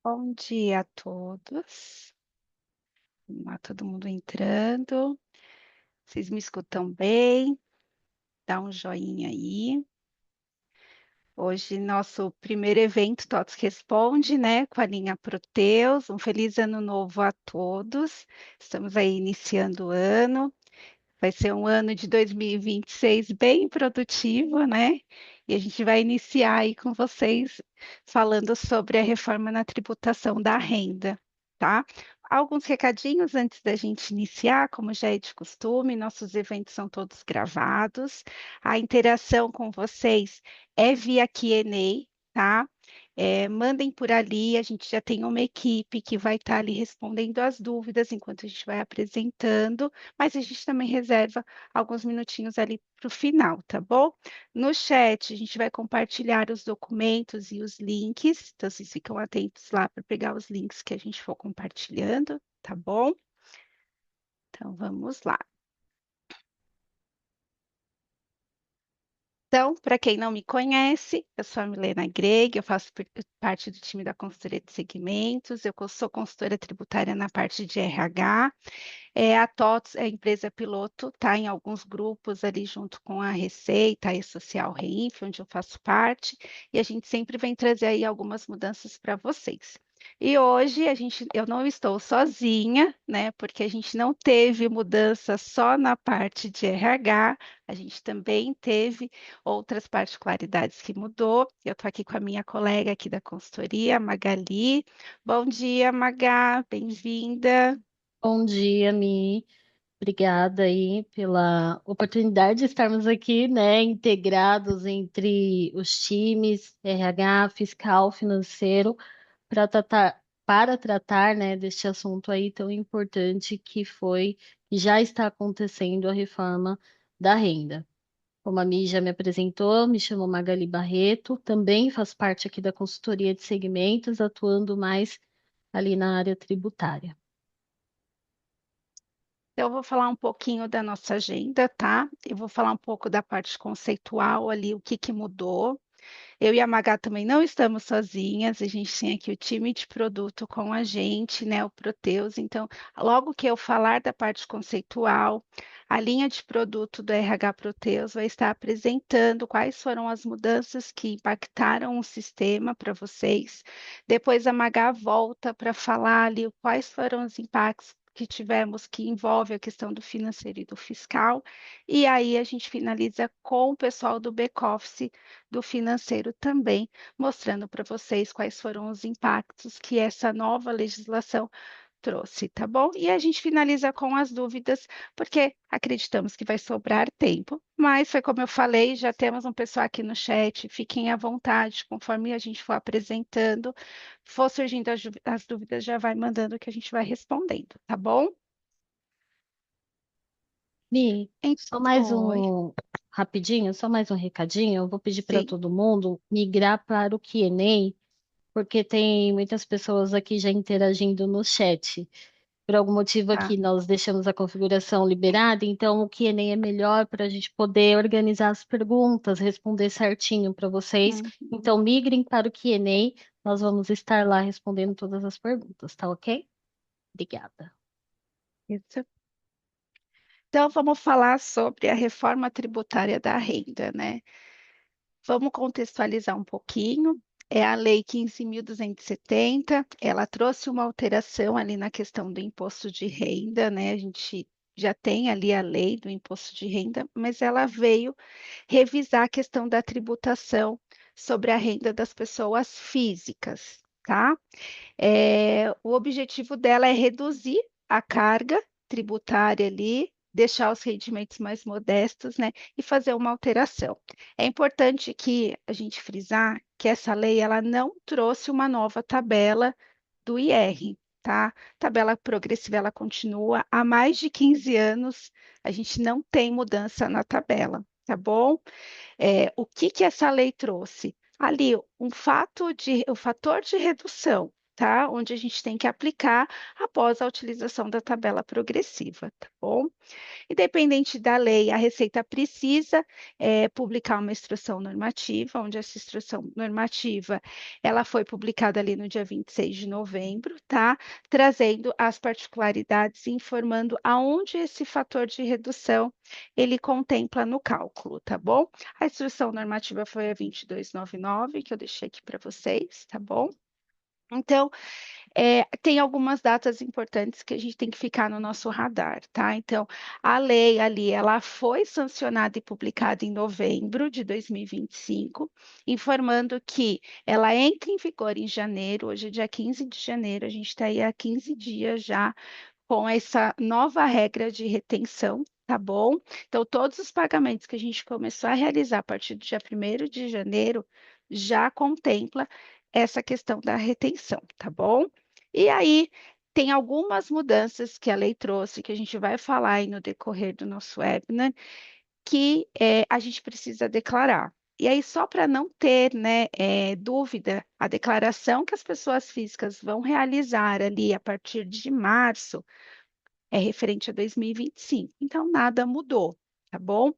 Bom dia a todos. Vamos lá, todo mundo entrando. Vocês me escutam bem? Dá um joinha aí. Hoje, nosso primeiro evento, TOTS Responde, né, com a linha Proteus. Um feliz ano novo a todos. Estamos aí iniciando o ano. Vai ser um ano de 2026 bem produtivo, né? E a gente vai iniciar aí com vocês falando sobre a reforma na tributação da renda, tá? Alguns recadinhos antes da gente iniciar, como já é de costume, nossos eventos são todos gravados. A interação com vocês é via Q&A, tá? Mandem por ali, a gente já tem uma equipe que vai estar ali respondendo as dúvidas enquanto a gente vai apresentando, mas a gente também reserva alguns minutinhos ali para o final, tá bom? No chat, a gente vai compartilhar os documentos e os links, então vocês ficam atentos lá para pegar os links que a gente for compartilhando, tá bom? Então vamos lá. Então, para quem não me conhece, eu sou a Milena Greg, eu faço parte do time da consultoria de segmentos, eu sou consultora tributária na parte de RH. A TOTS é a empresa piloto, está em alguns grupos ali junto com a Receita e Social Reinf, onde eu faço parte, e a gente sempre vem trazer aí algumas mudanças para vocês. E hoje eu não estou sozinha, né? Porque a gente não teve mudança só na parte de RH, a gente também teve outras particularidades que mudou. Eu estou aqui com a minha colega aqui da consultoria, Magali. Bom dia, Magá, bem-vinda. Bom dia, Mi. Obrigada aí pela oportunidade de estarmos aqui, né, integrados entre os times RH, fiscal, financeiro, para tratar, né, deste assunto aí tão importante que foi e já está acontecendo a reforma da renda. Como a Mi já me apresentou, me chamo Magali Barreto, também faço parte aqui da consultoria de segmentos, atuando mais ali na área tributária. Então, eu vou falar um pouquinho da nossa agenda, tá? Eu vou falar um pouco da parte conceitual ali, o que que mudou. Eu e a Magá também não estamos sozinhas, a gente tem aqui o time de produto com a gente, né? O Proteus. Então, logo que eu falar da parte conceitual, a linha de produto do RH Proteus vai estar apresentando quais foram as mudanças que impactaram o sistema para vocês. Depois a Magá volta para falar ali quais foram os impactos que tivemos que envolve a questão do financeiro e do fiscal, e aí a gente finaliza com o pessoal do back-office do financeiro também, mostrando para vocês quais foram os impactos que essa nova legislação trouxe, tá bom? E a gente finaliza com as dúvidas, porque acreditamos que vai sobrar tempo, mas foi como eu falei, já temos um pessoal aqui no chat, fiquem à vontade, conforme a gente for apresentando, for surgindo as dúvidas, já vai mandando que a gente vai respondendo, tá bom? Mi, Em- só mais Oi, um rapidinho, só mais um recadinho. Eu vou pedir para sim, todo mundo migrar para o Q&A, porque tem muitas pessoas aqui já interagindo no chat. Por algum motivo tá. aqui nós deixamos a configuração liberada, então o Q&A é melhor para a gente poder organizar as perguntas, responder certinho para vocês. Uhum, Então migrem para o Q&A, nós vamos estar lá respondendo todas as perguntas, tá ok? Obrigada. isso. Então, vamos falar sobre a reforma tributária da renda, né? Vamos contextualizar um pouquinho. É a Lei 15.270, ela trouxe uma alteração ali na questão do imposto de renda, né? A gente já tem ali a lei do imposto de renda, mas ela veio revisar a questão da tributação sobre a renda das pessoas físicas, tá? O objetivo dela é reduzir a carga tributária ali, deixar os rendimentos mais modestos, né, e fazer uma alteração. É importante que a gente frisar que essa lei ela não trouxe uma nova tabela do IR, tá? Tabela progressiva ela continua há mais de 15 anos, a gente não tem mudança na tabela, tá bom? O que que essa lei trouxe? Ali, o fator de redução tá? Onde a gente tem que aplicar após a utilização da tabela progressiva, tá bom? Independente da lei, a Receita precisa publicar uma instrução normativa, onde essa instrução normativa ela foi publicada ali no dia 26 de novembro, tá? Trazendo as particularidades e informando aonde esse fator de redução ele contempla no cálculo, tá bom? A instrução normativa foi a 2299, que eu deixei aqui para vocês, tá bom? Então, tem algumas datas importantes que a gente tem que ficar no nosso radar, tá? Então, a lei ali, ela foi sancionada e publicada em novembro de 2025, informando que ela entra em vigor em janeiro, hoje é dia 15 de janeiro, a gente está aí há 15 dias já com essa nova regra de retenção, tá bom? Então, todos os pagamentos que a gente começou a realizar a partir do dia 1º de janeiro já contempla essa questão da retenção, tá bom? E aí, tem algumas mudanças que a lei trouxe, que a gente vai falar aí no decorrer do nosso webinar, que a gente precisa declarar. E aí, só para não ter, né, dúvida, a declaração que as pessoas físicas vão realizar ali a partir de março é referente a 2025. Então, nada mudou, tá bom?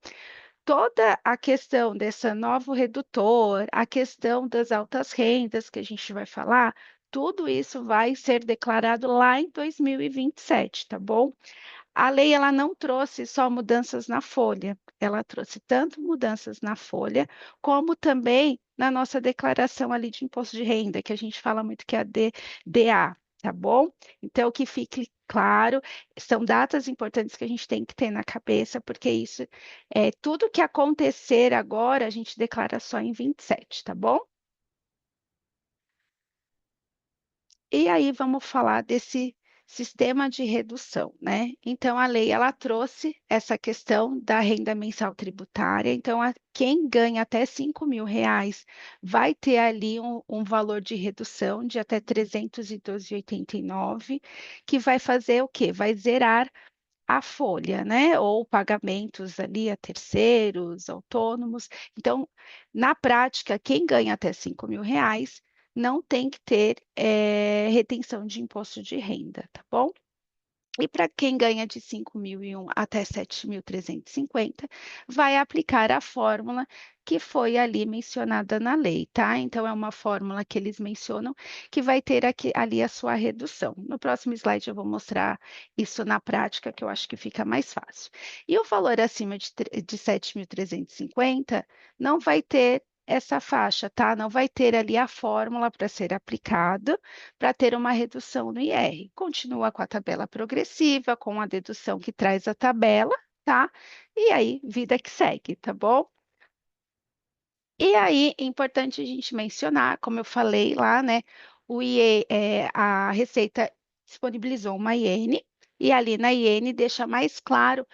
Toda a questão desse novo redutor, a questão das altas rendas que a gente vai falar, tudo isso vai ser declarado lá em 2027, tá bom? A lei ela não trouxe só mudanças na folha, ela trouxe tanto mudanças na folha, como também na nossa declaração ali de imposto de renda, que a gente fala muito que é a DA, tá bom? Então, que fique claro, são datas importantes que a gente tem que ter na cabeça, porque isso é tudo que acontecer agora, a gente declara só em 27, tá bom? E aí vamos falar desse sistema de redução, né? Então a lei ela trouxe essa questão da renda mensal tributária. Então quem ganha até R$ 5.000 vai ter ali um valor de redução de até 312,89, que vai fazer o quê? Vai zerar a folha, né? Ou pagamentos ali a terceiros, autônomos. Então, na prática, quem ganha até R$ 5.000 não tem que ter retenção de imposto de renda, tá bom? E para quem ganha de 5.001 até 7.350, vai aplicar a fórmula que foi ali mencionada na lei, tá? Então, é uma fórmula que eles mencionam que vai ter aqui, ali a sua redução. No próximo slide, eu vou mostrar isso na prática, que eu acho que fica mais fácil. E o valor acima de 7.350 não vai ter essa faixa, tá? Não vai ter ali a fórmula para ser aplicada para ter uma redução no IR. Continua com a tabela progressiva, com a dedução que traz a tabela, tá? E aí, vida que segue, tá bom? E aí, é importante a gente mencionar, como eu falei lá, né? A Receita disponibilizou uma IN, e ali na IN deixa mais claro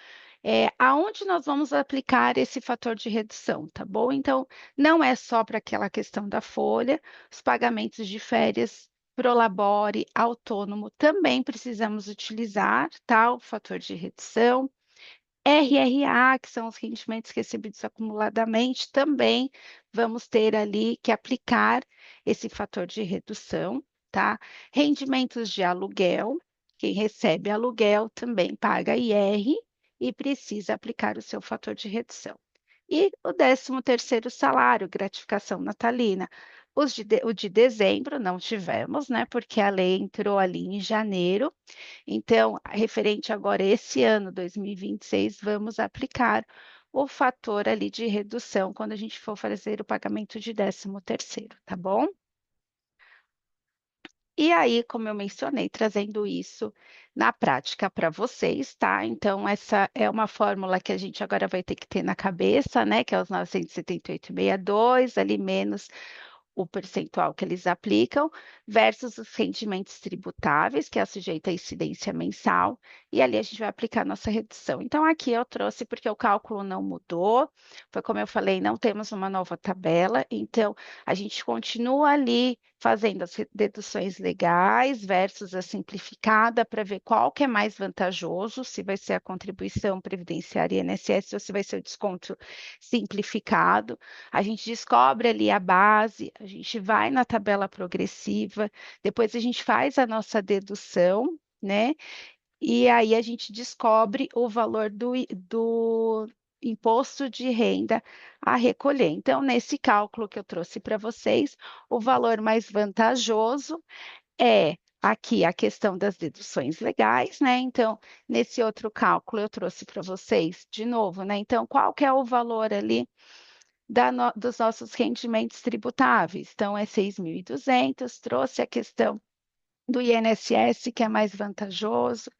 aonde nós vamos aplicar esse fator de redução, tá bom? Então, não é só para aquela questão da folha, os pagamentos de férias, prolabore, autônomo, também precisamos utilizar, tá? O fator de redução. RRA, que são os rendimentos recebidos acumuladamente, também vamos ter ali que aplicar esse fator de redução, tá? Rendimentos de aluguel, quem recebe aluguel também paga IR e precisa aplicar o seu fator de redução. E o 13º salário, gratificação natalina. O de dezembro não tivemos, né? Porque a lei entrou ali em janeiro, então, referente agora a esse ano, 2026, vamos aplicar o fator ali de redução quando a gente for fazer o pagamento de 13º, tá bom? E aí, como eu mencionei, trazendo isso na prática para vocês, tá? Então, essa é uma fórmula que a gente agora vai ter que ter na cabeça, né? Que é os 978,62, ali menos o percentual que eles aplicam, versus os rendimentos tributáveis, que é sujeito à incidência mensal, e ali a gente vai aplicar a nossa redução. Então, aqui eu trouxe porque o cálculo não mudou, foi como eu falei, não temos uma nova tabela, então a gente continua ali fazendo as deduções legais versus a simplificada para ver qual que é mais vantajoso, se vai ser a contribuição previdenciária INSS ou se vai ser o desconto simplificado. A gente descobre ali a base, a gente vai na tabela progressiva, depois a gente faz a nossa dedução, né? E aí a gente descobre o valor do imposto de renda a recolher. Então, nesse cálculo que eu trouxe para vocês, o valor mais vantajoso é aqui a questão das deduções legais, né? Então, nesse outro cálculo eu trouxe para vocês de novo, né? Então, qual que é o valor ali dos nossos rendimentos tributáveis? Então, é 6.200, trouxe a questão do INSS, que é mais vantajoso,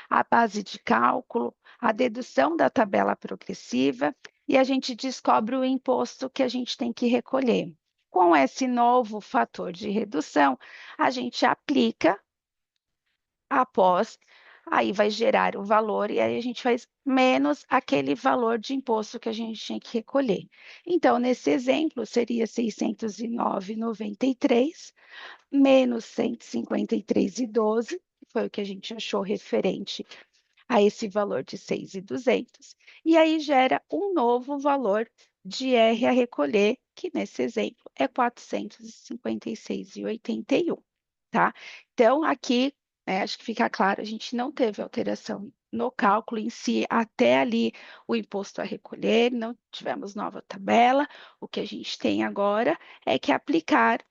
a base de cálculo, a dedução da tabela progressiva e a gente descobre o imposto que a gente tem que recolher. Com esse novo fator de redução, a gente aplica após, aí vai gerar o valor e aí a gente faz menos aquele valor de imposto que a gente tinha que recolher. Então, nesse exemplo, seria 609,93 menos 153,12, que foi o que a gente achou referente a esse valor de 6.200, e aí gera um novo valor de R a recolher, que nesse exemplo é 456,81, tá? Então, aqui, né, acho que fica claro, a gente não teve alteração no cálculo em si, até ali o imposto a recolher, não tivemos nova tabela, o que a gente tem agora é que aplicar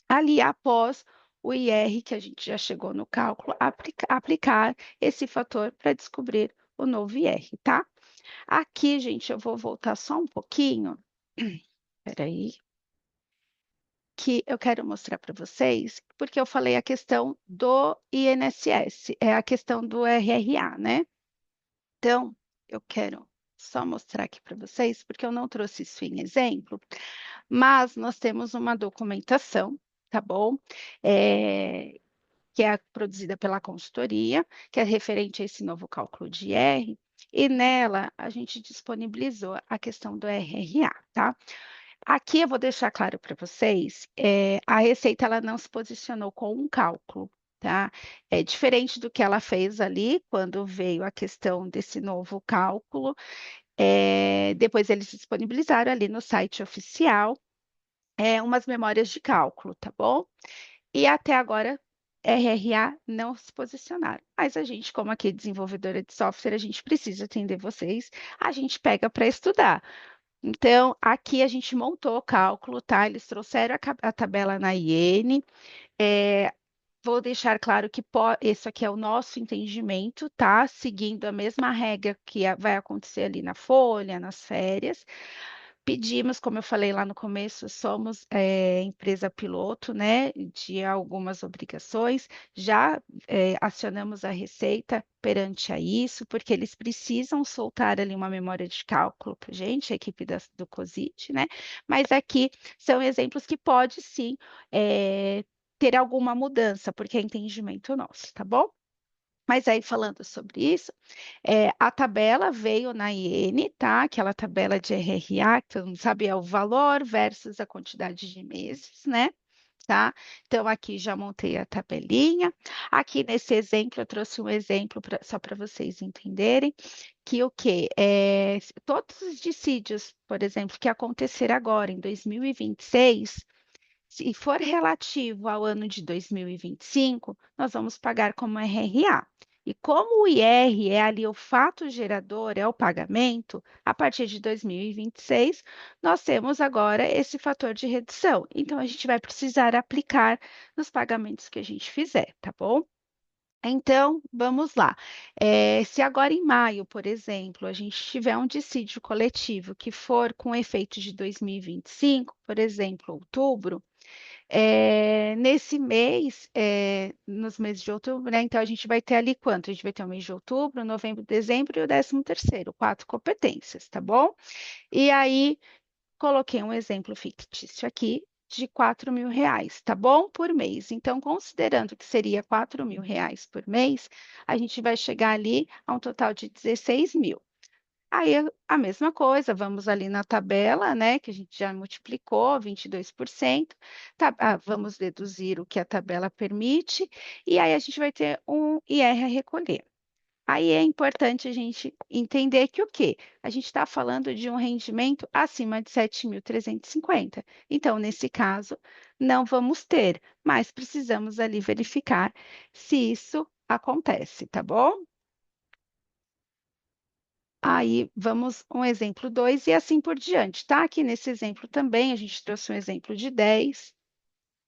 ali após o IR, que a gente já chegou no cálculo, aplicar esse fator para descobrir o novo IR, tá? Aqui, gente, eu vou voltar só um pouquinho. Espera aí, que eu quero mostrar para vocês, porque eu falei a questão do INSS, é a questão do RRA, né? Então, eu quero só mostrar aqui para vocês, porque eu não trouxe isso em exemplo, mas nós temos uma documentação, tá bom? É, que é produzida pela consultoria, que é referente a esse novo cálculo de R, e nela a gente disponibilizou a questão do RRA, tá? Aqui eu vou deixar claro para vocês, a Receita ela não se posicionou com um cálculo, tá? É diferente do que ela fez ali quando veio a questão desse novo cálculo. Depois eles disponibilizaram ali no site oficial umas memórias de cálculo, tá bom? E até agora, RRA não se posicionaram. Mas a gente, como aqui desenvolvedora de software, a gente precisa atender vocês, a gente pega para estudar. Então, aqui a gente montou o cálculo, tá? Eles trouxeram a tabela na IN. É, vou deixar claro que isso aqui é o nosso entendimento, tá? Seguindo a mesma regra que vai acontecer ali na folha, nas férias. Pedimos, como eu falei lá no começo, somos empresa piloto, né, de algumas obrigações, já acionamos a Receita perante a isso, porque eles precisam soltar ali uma memória de cálculo para a gente, a equipe do COSIT, né, mas aqui são exemplos que pode sim ter alguma mudança, porque é entendimento nosso, tá bom? Mas aí, falando sobre isso, a tabela veio na IN, tá? Aquela tabela de RRA, que todo mundo sabe, é o valor versus a quantidade de meses, né? Tá? Então, aqui já montei a tabelinha. Aqui nesse exemplo, eu trouxe um exemplo só para vocês entenderem que o quê? Todos os dissídios, por exemplo, que acontecer agora em 2026, se for relativo ao ano de 2025, nós vamos pagar como RRA. E como o IR é ali o fato gerador, é o pagamento, a partir de 2026, nós temos agora esse fator de redução. Então, a gente vai precisar aplicar nos pagamentos que a gente fizer, tá bom? Então, vamos lá. Se agora em maio, por exemplo, a gente tiver um dissídio coletivo que for com efeito de 2025, por exemplo, outubro, nesse mês, nos meses de outubro, né? Então a gente vai ter ali quanto? A gente vai ter o mês de outubro, novembro, dezembro e o 13º, 4 competências, tá bom? E aí, coloquei um exemplo fictício aqui de R$ 4.000, tá bom? Por mês. Então, considerando que seria R$ 4.000 por mês, a gente vai chegar ali a um total de 16 mil. Aí a mesma coisa, vamos ali na tabela, né, que a gente já multiplicou, 22%, vamos deduzir o que a tabela permite, e aí a gente vai ter um IR a recolher. Aí é importante a gente entender que o quê? A gente está falando de um rendimento acima de 7.350. Então, nesse caso, não vamos ter, mas precisamos ali verificar se isso acontece, tá bom? Aí vamos um exemplo 2 e assim por diante, tá? Aqui nesse exemplo também, a gente trouxe um exemplo de 10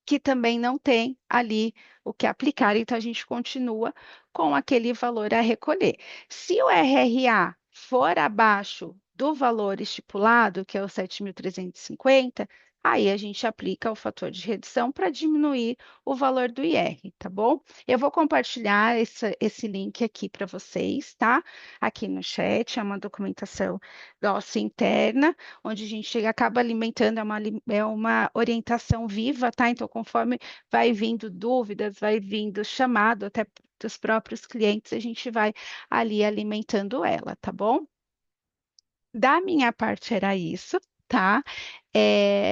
que também não tem ali o que aplicar, então a gente continua com aquele valor a recolher. Se o RRA for abaixo do valor estipulado, que é o 7.350, aí a gente aplica o fator de redução para diminuir o valor do IR, tá bom? Eu vou compartilhar esse link aqui para vocês, tá? Aqui no chat, é uma documentação nossa interna, onde a gente acaba alimentando, é uma orientação viva, tá? Então, conforme vai vindo dúvidas, vai vindo chamado até dos próprios clientes, a gente vai ali alimentando ela, tá bom? Da minha parte era isso, tá?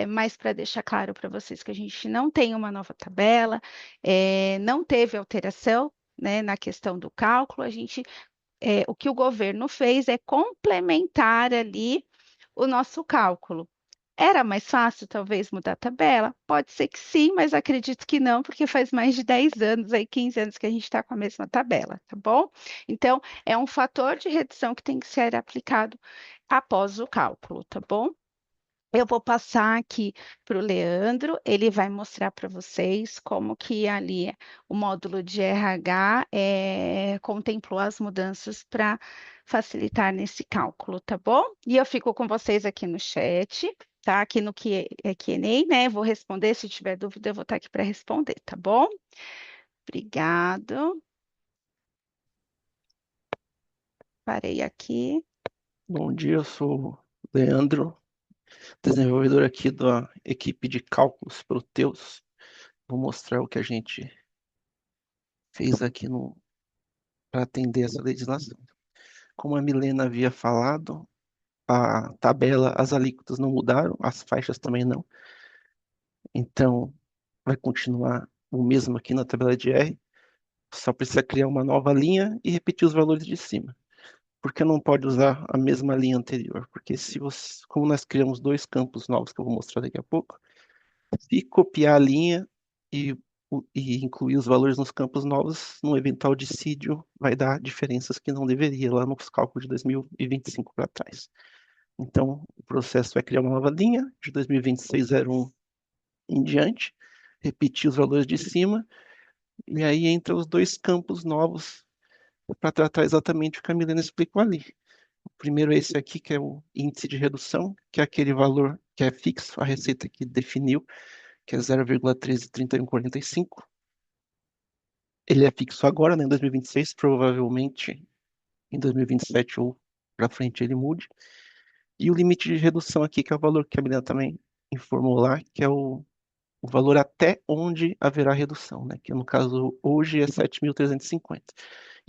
Mas para deixar claro para vocês que a gente não tem uma nova tabela, não teve alteração, né, na questão do cálculo, o que o governo fez é complementar ali o nosso cálculo. Era mais fácil, talvez, mudar a tabela? Pode ser que sim, mas acredito que não, porque faz mais de 10 anos, aí 15 anos que a gente está com a mesma tabela, tá bom? Então, é um fator de redução que tem que ser aplicado após o cálculo, tá bom? Eu vou passar aqui para o Leandro, ele vai mostrar para vocês como que ali o módulo de RH contemplou as mudanças para facilitar nesse cálculo, tá bom? E eu fico com vocês aqui no chat, tá? Aqui no Q&A, né? Vou responder, se tiver dúvida, eu vou estar aqui para responder, tá bom? Obrigado. Parei aqui. Bom dia, eu sou o Leandro, desenvolvedor aqui da equipe de cálculos Proteus. Vou mostrar o que a gente fez aqui para atender essa legislação. Como a Milena havia falado, a tabela, as alíquotas não mudaram, as faixas também não. Então, vai continuar o mesmo aqui na tabela de R, só precisa criar uma nova linha e repetir os valores de cima. Por que não pode usar a mesma linha anterior? Porque se você, como nós criamos dois campos novos que eu vou mostrar daqui a pouco, se copiar a linha e, e incluir os valores nos campos novos, num eventual dissídio, vai dar diferenças que não deveria lá nos cálculos de 2025 para trás. Então, o processo vai criar uma nova linha de 2026-01 em diante, repetir os valores de cima, e aí entra os dois campos novos para tratar exatamente o que a Milena explicou ali. O primeiro é esse aqui, que é o índice de redução, que é aquele valor que é fixo, a receita que definiu, que é 0,133145. Ele é fixo agora, né, em 2026, provavelmente em 2027 ou para frente ele mude. E o limite de redução aqui, que é o valor que a Milena também informou lá, que é o valor até onde haverá redução, né? Que no caso hoje é 7.350.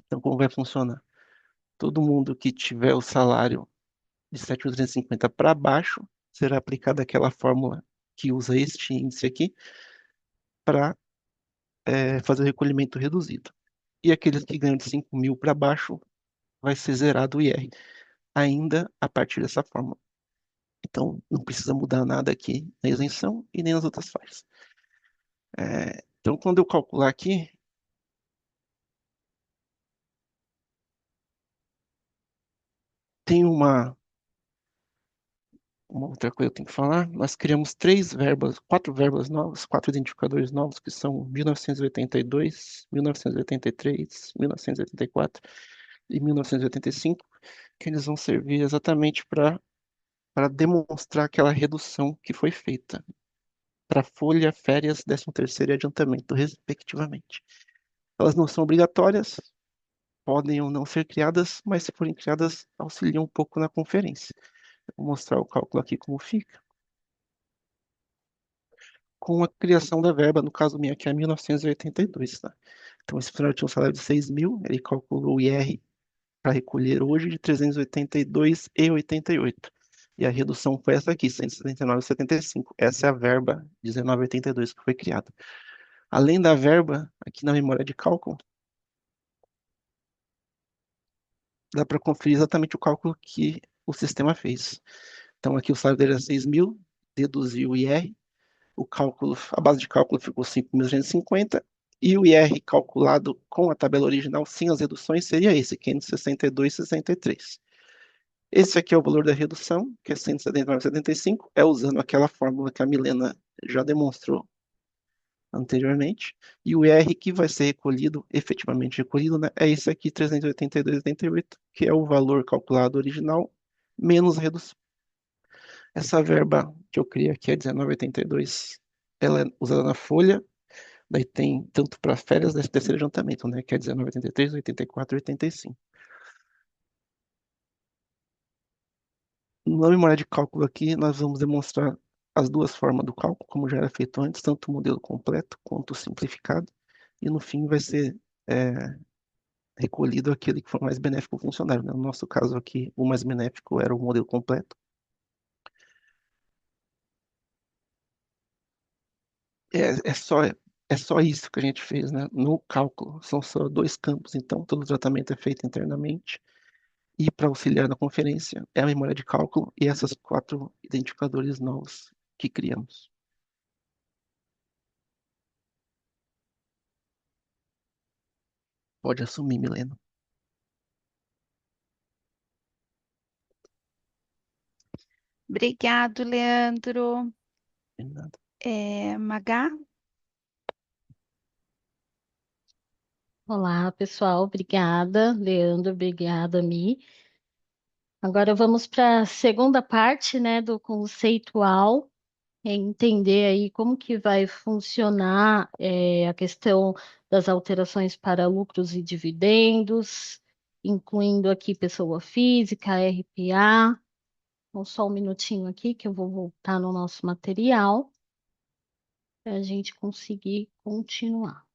Então, como vai funcionar? Todo mundo que tiver o salário de 7.350 para baixo, será aplicada aquela fórmula que usa este índice aqui para fazer o recolhimento reduzido. E aqueles que ganham de 5.000 para baixo, vai ser zerado o IR, ainda a partir dessa fórmula. Então, não precisa mudar nada aqui na isenção e nem nas outras faixas. Então, quando eu calcular aqui, tem uma outra coisa que eu tenho que falar. Nós criamos quatro verbas novas, quatro identificadores novos, que são 1982, 1983, 1984 e 1985, que eles vão servir exatamente para demonstrar aquela redução que foi feita para folha, férias, 13º e adiantamento, respectivamente. Elas não são obrigatórias, podem ou não ser criadas, mas se forem criadas, auxiliam um pouco na conferência. Vou mostrar o cálculo aqui como fica. Com a criação da verba, no caso minha aqui é 1982, tá? Então esse funcionário tinha um salário de 6.000, ele calculou o IR para recolher hoje de 382,88. E a redução foi essa aqui, 179,75. Essa é a verba 19,82 que foi criada. Além da verba, aqui na memória de cálculo, dá para conferir exatamente o cálculo que o sistema fez. Então aqui o salário dele é 6 mil, deduziu o IR, o cálculo, a base de cálculo ficou 5.250 e o IR calculado com a tabela original, sem as reduções, seria esse, 562,63. Esse aqui é o valor da redução, que é 179,75, é usando aquela fórmula que a Milena já demonstrou anteriormente, e o IR que vai ser recolhido, efetivamente recolhido, né, é esse aqui, 382,88, que é o valor calculado original, menos a redução. Essa verba que eu criei aqui é 19,82, ela é usada na folha, daí tem tanto para férias, 13º adiantamento, né, que é 19,83, 84 e 85. Na memória de cálculo aqui, nós vamos demonstrar as duas formas do cálculo, como já era feito antes, tanto o modelo completo quanto o simplificado, e no fim vai ser recolhido aquele que for mais benéfico ao funcionário, né? No nosso caso aqui, o mais benéfico era o modelo completo. É só isso que a gente fez, né? No cálculo, são só dois campos, então todo o tratamento é feito internamente. E para auxiliar na conferência é a memória de cálculo e essas 4 identificadores novos que criamos. Pode assumir, Milena. Obrigado, Leandro. De nada. Magá? Olá, pessoal. Obrigada, Leandro. Obrigada, Mi. Agora vamos para a segunda parte, né, do conceitual, entender aí como que vai funcionar a questão das alterações para lucros e dividendos, incluindo aqui pessoa física, RPA. Então, só um minutinho aqui que eu vou voltar no nosso material para a gente conseguir continuar.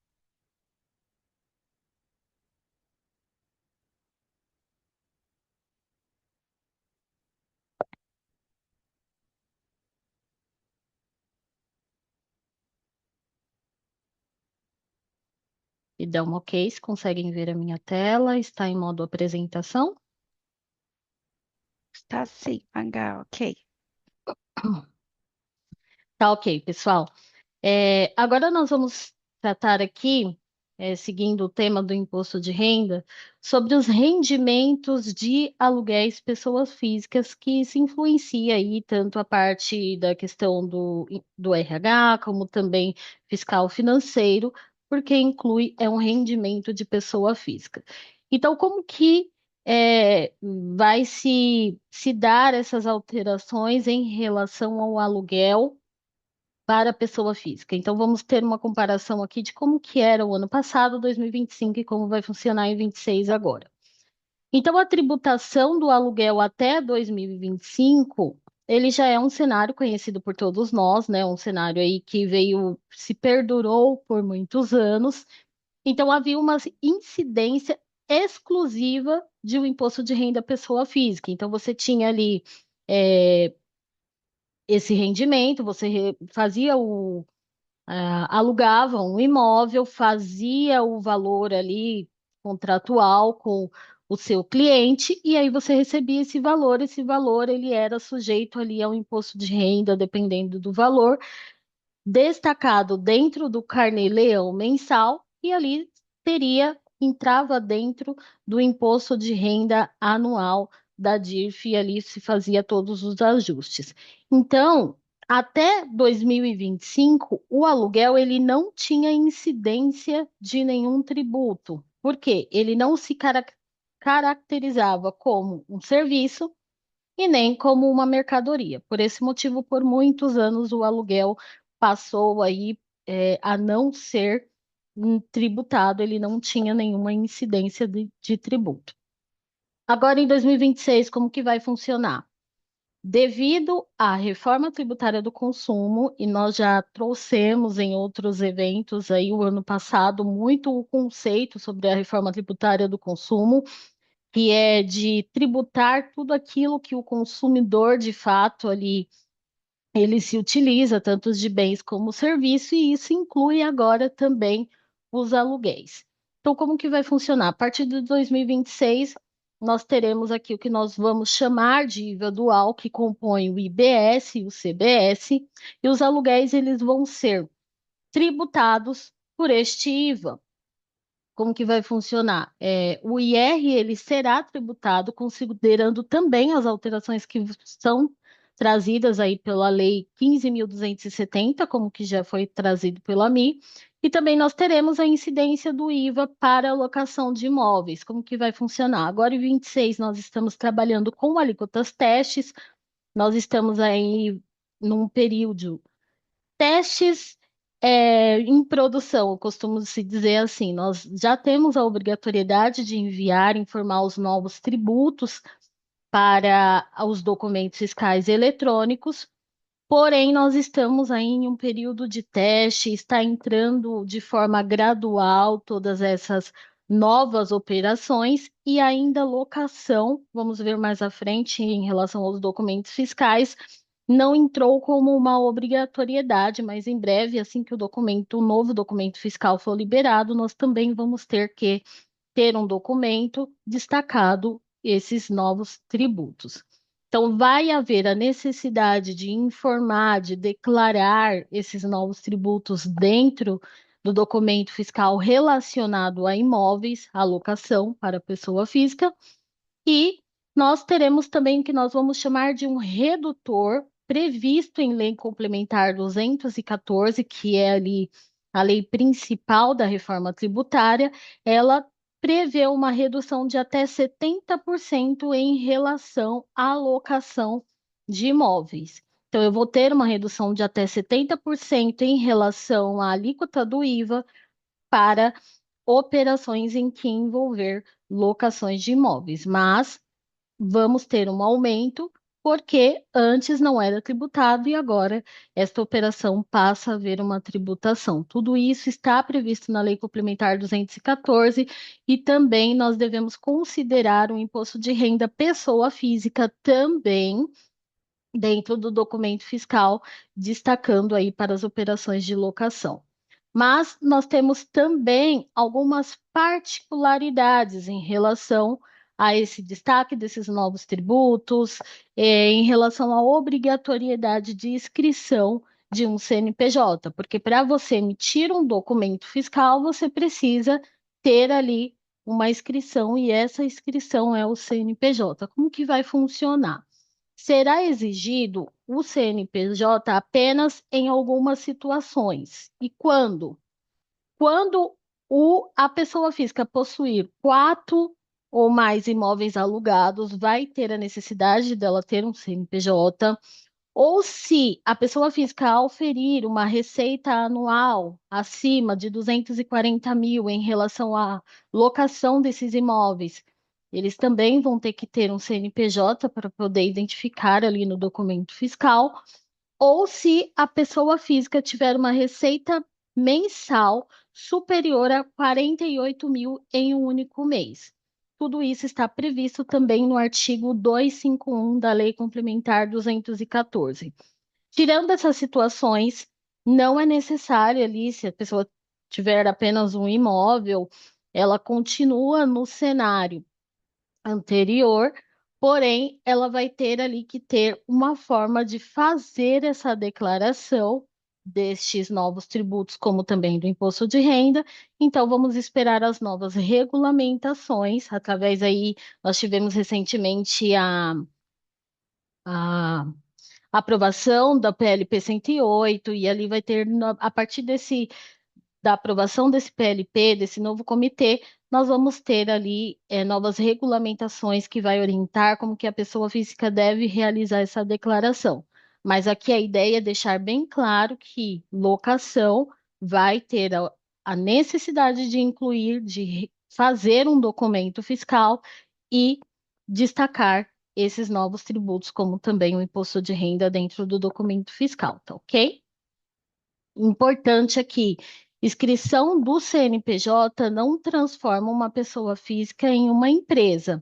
E dá um ok, se conseguem ver a minha tela, está em modo apresentação. Está sim, Magá, ok. Tá ok, pessoal. Agora nós vamos tratar aqui, seguindo o tema do imposto de renda, sobre os rendimentos de aluguéis pessoas físicas que se influencia aí tanto a parte da questão do RH, como também fiscal financeiro, porque inclui um rendimento de pessoa física. Então, como que vai se dar essas alterações em relação ao aluguel para a pessoa física? Então, vamos ter uma comparação aqui de como que era o ano passado, 2025, e como vai funcionar em 26 agora. Então, a tributação do aluguel até 2025, ele já é um cenário conhecido por todos nós, né? Um cenário aí que se perdurou por muitos anos. Então, havia uma incidência exclusiva de um imposto de renda à pessoa física. Então, você tinha ali esse rendimento, você fazia alugava um imóvel, fazia o valor ali contratual com o seu cliente e aí você recebia esse valor ele era sujeito ali ao imposto de renda, dependendo do valor, destacado dentro do carnê-leão mensal e ali entrava dentro do imposto de renda anual da DIRF e ali se fazia todos os ajustes. Então, até 2025, o aluguel ele não tinha incidência de nenhum tributo. Por quê? Ele não se caracterizava como um serviço e nem como uma mercadoria. Por esse motivo, por muitos anos, o aluguel passou aí a não ser tributado, ele não tinha nenhuma incidência de tributo. Agora, em 2026, como que vai funcionar? Devido à reforma tributária do consumo, e nós já trouxemos em outros eventos aí o ano passado muito o conceito sobre a reforma tributária do consumo, que é de tributar tudo aquilo que o consumidor de fato ali ele se utiliza, tanto de bens como serviço, e isso inclui agora também os aluguéis. Então, como que vai funcionar? A partir de 2026, nós teremos aqui o que nós vamos chamar de IVA dual, que compõe o IBS e o CBS, e os aluguéis eles vão ser tributados por este IVA. Como que vai funcionar? O IR ele será tributado considerando também as alterações que são trazidas aí pela Lei 15.270, como que já foi trazido pela AMI, e também nós teremos a incidência do IVA para a locação de imóveis. Como que vai funcionar? Agora em 26 nós estamos trabalhando com alíquotas testes, nós estamos aí num período testes em produção, eu costumo se dizer assim, nós já temos a obrigatoriedade de enviar, informar os novos tributos para os documentos fiscais eletrônicos, porém nós estamos aí em um período de teste, está entrando de forma gradual todas essas novas operações e ainda locação, vamos ver mais à frente em relação aos documentos fiscais não entrou como uma obrigatoriedade, mas em breve, assim que o novo documento fiscal for liberado, nós também vamos ter que ter um documento destacado esses novos tributos. Então, vai haver a necessidade de informar, de declarar esses novos tributos dentro do documento fiscal relacionado a imóveis, alocação para pessoa física, e nós teremos também o que nós vamos chamar de um redutor previsto em Lei Complementar 214, que é ali a lei principal da reforma tributária. Ela prevê uma redução de até 70% em relação à alocação de imóveis. Então, eu vou ter uma redução de até 70% em relação à alíquota do IVA para operações em que envolver locações de imóveis, mas vamos ter um aumento porque antes não era tributado e agora esta operação passa a haver uma tributação. Tudo isso está previsto na Lei Complementar 214 e também nós devemos considerar o imposto de renda pessoa física também dentro do documento fiscal, destacando aí para as operações de locação. Mas nós temos também algumas particularidades em relação a esse destaque desses novos tributos, em relação à obrigatoriedade de inscrição de um CNPJ, porque para você emitir um documento fiscal, você precisa ter ali uma inscrição e essa inscrição é o CNPJ. Como que vai funcionar? Será exigido o CNPJ apenas em algumas situações. E quando? Quando a pessoa física possuir 4 ou mais imóveis alugados, vai ter a necessidade dela ter um CNPJ. Ou se a pessoa física auferir uma receita anual acima de 240 mil em relação à locação desses imóveis, eles também vão ter que ter um CNPJ para poder identificar ali no documento fiscal. Ou se a pessoa física tiver uma receita mensal superior a 48 mil em um único mês. Tudo isso está previsto também no artigo 251 da Lei Complementar 214. Tirando essas situações, não é necessário ali, se a pessoa tiver apenas um imóvel, ela continua no cenário anterior, porém, ela vai ter ali que ter uma forma de fazer essa declaração destes novos tributos, como também do imposto de renda. Então, vamos esperar as novas regulamentações, através aí, nós tivemos recentemente a aprovação da PLP 108, e ali vai ter, a partir da aprovação desse PLP, desse novo comitê, nós vamos ter ali novas regulamentações que vai orientar como que a pessoa física deve realizar essa declaração. Mas aqui a ideia é deixar bem claro que locação vai ter a necessidade de incluir, de fazer um documento fiscal e destacar esses novos tributos, como também o imposto de renda dentro do documento fiscal, tá ok? Importante aqui, inscrição do CNPJ não transforma uma pessoa física em uma empresa.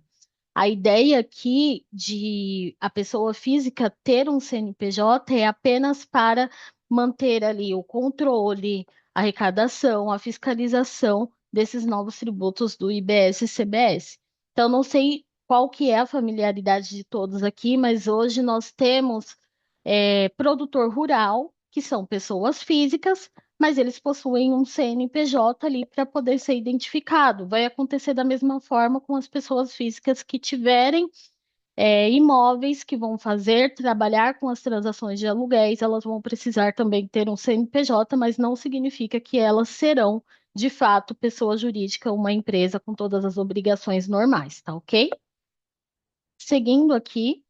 A ideia aqui de a pessoa física ter um CNPJ é apenas para manter ali o controle, a arrecadação, a fiscalização desses novos tributos do IBS e CBS. Então, não sei qual que é a familiaridade de todos aqui, mas hoje nós temos produtor rural, que são pessoas físicas, mas eles possuem um CNPJ ali para poder ser identificado. Vai acontecer da mesma forma com as pessoas físicas que tiverem imóveis que vão fazer, trabalhar com as transações de aluguéis, elas vão precisar também ter um CNPJ, mas não significa que elas serão, de fato, pessoa jurídica, uma empresa com todas as obrigações normais, tá ok? Seguindo aqui.